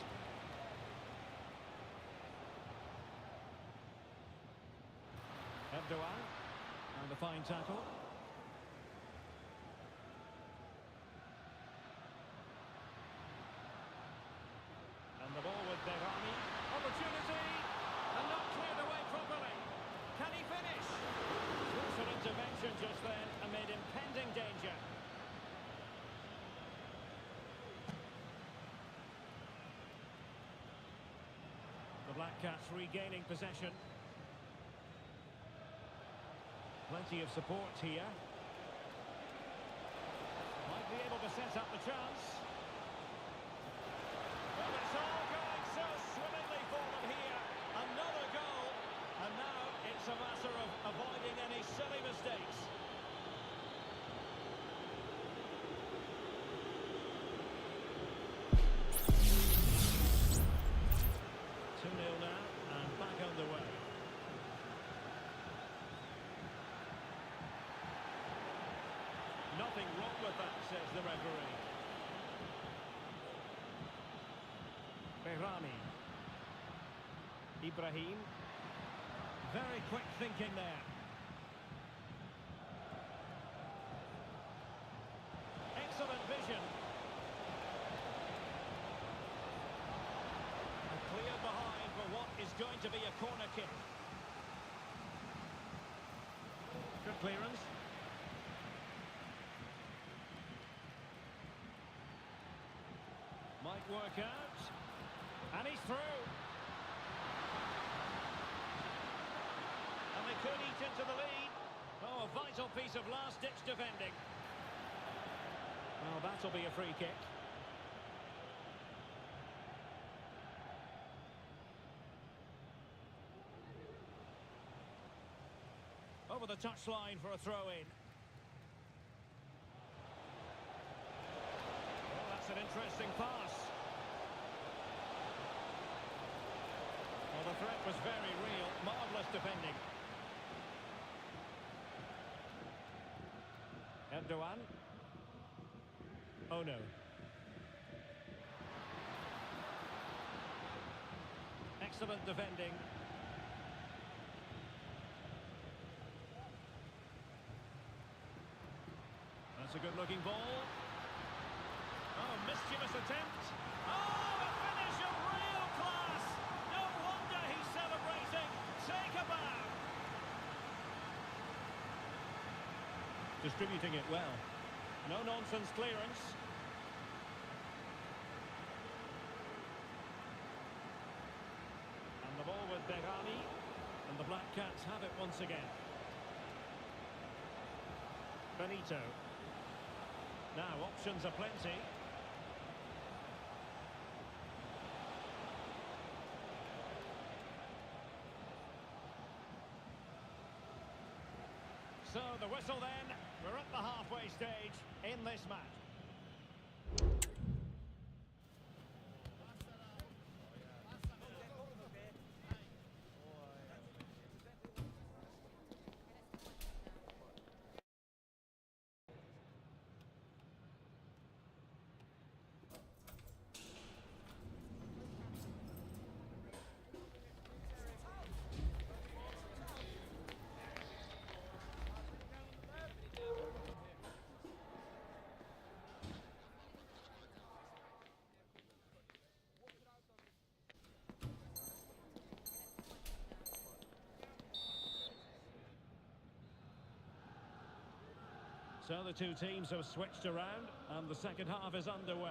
Erdogan. And the fine tackle. And the ball with Berami. Opportunity. And not cleared away properly. Can he finish? Crucial intervention just then amid impending danger. The Black Cats regaining possession. Plenty of support here. Might be able to set up the chance. Well, it's all going so swimmingly for them here. Another goal, and now it's a matter of avoiding any silly mistakes. Now, and back underway. Nothing wrong with that, says the referee. Berami. Ibrahim. Very quick thinking there. Excellent vision. And cleared behind for what is going to be a corner kick. Good clearance. Might work out. And he's through. And they could eat into the lead. Oh, a vital piece of last-ditch defending. Well, that'll be a free kick. Over the touchline for a throw-in. Well, that's an interesting pass. Well, the threat was very real. Marvellous defending. Erdogan. Oh, no. Excellent defending. That's a good-looking ball. Oh, mischievous attempt. Oh, the finish of real class. No wonder he's celebrating. Take a bow. Distributing it well. No-nonsense clearance. And the ball with Berami. And the Black Cats have it once again. Benito. Now, options are plenty. So the whistle then, we're at the halfway stage in this match. So the two teams have switched around and the second half is underway.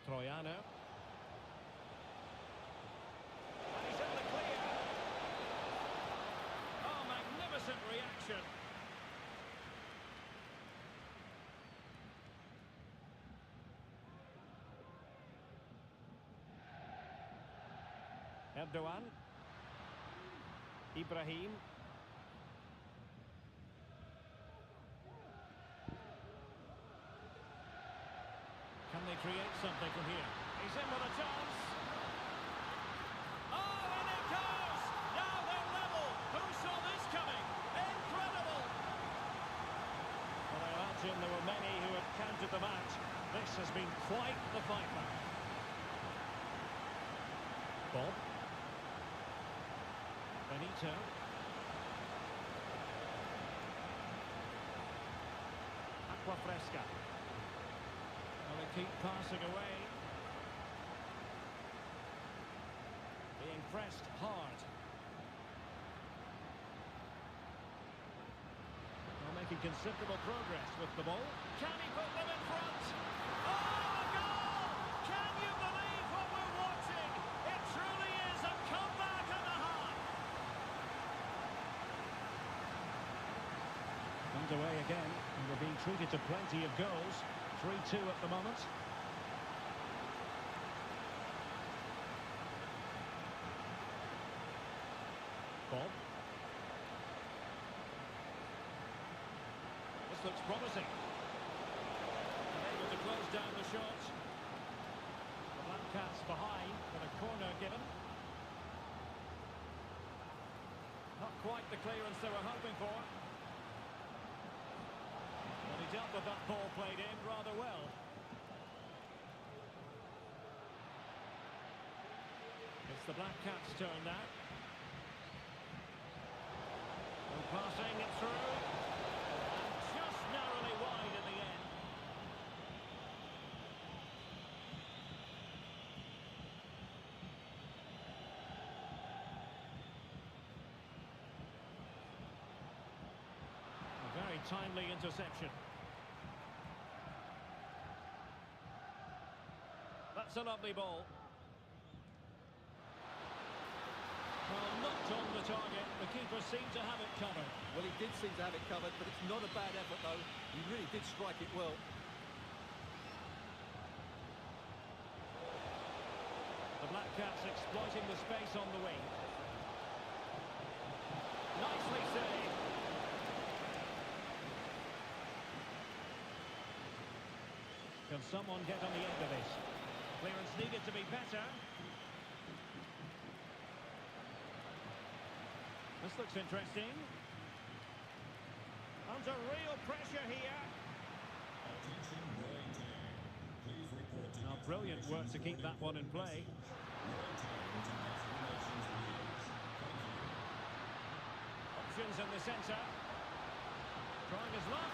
Troiano. And he's in the clear. Oh, magnificent reaction. Erdogan. Ibrahim. Can they create something from here? He's in with a chance. Oh, and it goes! Now they're level. Who saw this coming? Incredible! Well, I imagine there were many who have counted the match. This has been quite the fight back. Bob. Benito. Aqua Fresca. Well, they keep passing away. Being pressed hard. Well, making considerable progress with the ball. Can he put them in front? Oh, a goal! Can you believe what we're watching? It truly is a comeback and a half. Underway again, and we're being treated to plenty of goals. 3-2 at the moment. Bob. This looks promising. And able to close down the shot. The Black Cats behind with a corner given. Not quite the clearance they were hoping for. But he dealt with that ball played in rather well. It's the Black Cats' turn now. And passing it through. And just narrowly wide in the end. A very timely interception. That's a lovely ball. Well, not on the target. The keeper seemed to have it covered. Well, he did seem to have it covered, but it's not a bad effort, though. He really did strike it well. The Black Cats exploiting the space on the wing. Nicely saved. Can someone get on the end of this? Clearance needed to be better. This looks interesting. Under real pressure here. Attention, right time. Please report to Now, brilliant work to keep that one in play. right time to match relations rules. Thank you. Options in the centre. Trying his luck.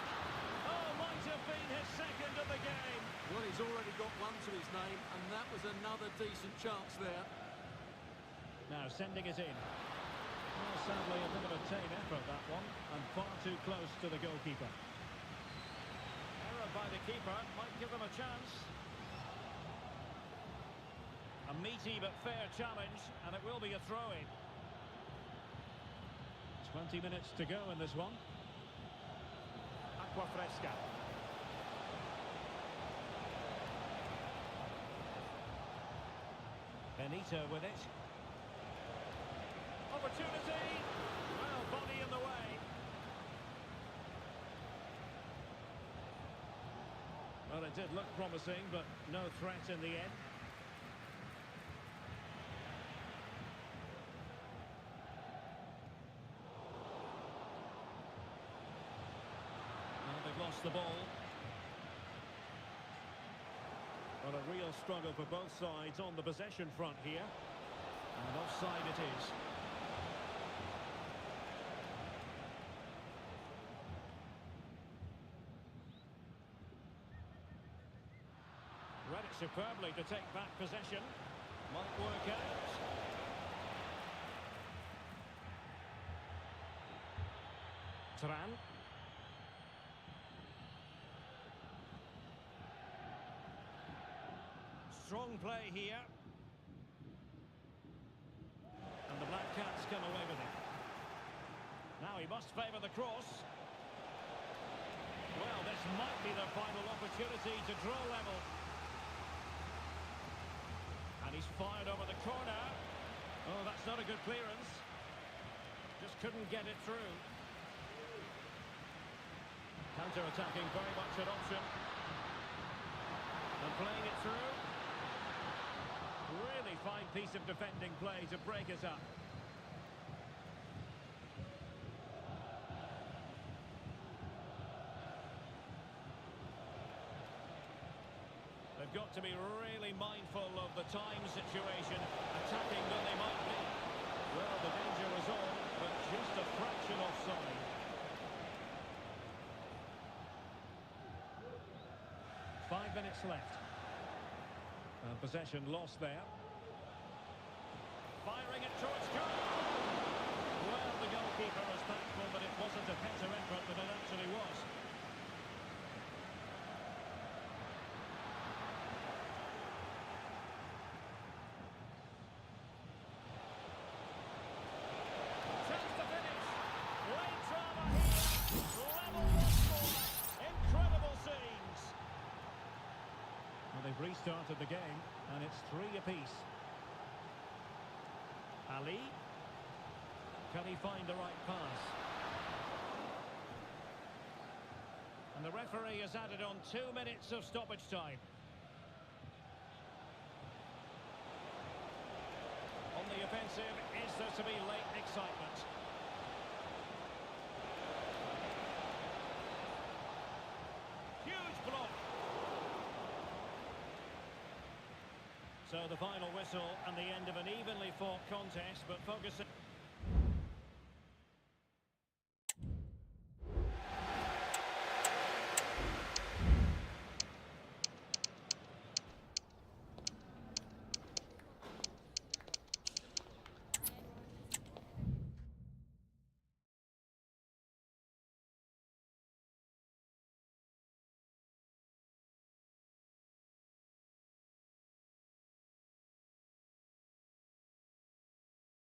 Oh, might have been his second of the game. Well, he's already got one to his name, and that was another decent chance there. Now sending it in. Well, sadly, a bit of a tame effort, that one, and far too close to the goalkeeper. Error by the keeper might give them a chance. A meaty but fair challenge, and it will be a throw-in. 20 minutes to go in this one. Aqua Fresca. Benito with it. Opportunity! Well, body in the way. Well, it did look promising, but no threat in the end. Well, they've lost the ball. Well, a real struggle for both sides on the possession front here. And offside it is. Read it superbly to take back possession. Might work out. Tran. Strong play here. And the Black Cats come away with it. Now he must favour the cross. Well, this might be their final opportunity to draw level. And he's fired over the corner. Oh, that's not a good clearance. Just couldn't get it through. Counter-attacking, very much an option. And playing it through. Really fine piece of defending play to break us up. They've got to be really mindful of the time situation, attacking though they might be. Well, the danger was on, but just a fraction offside. Five minutes left. Possession lost there. Firing it towards goal. Well, the goalkeeper was thankful that it wasn't a better effort than it actually was. Chance to finish. Late drama here. Level once more. Incredible scenes. Well, they've restarted the game, and it's 3 apiece. Ali. Can he find the right pass? And the referee has added on 2 minutes of stoppage time. On the offensive, is there to be late excitement? Huge block. So the final whistle and the end of an evenly fought contest, but focusing...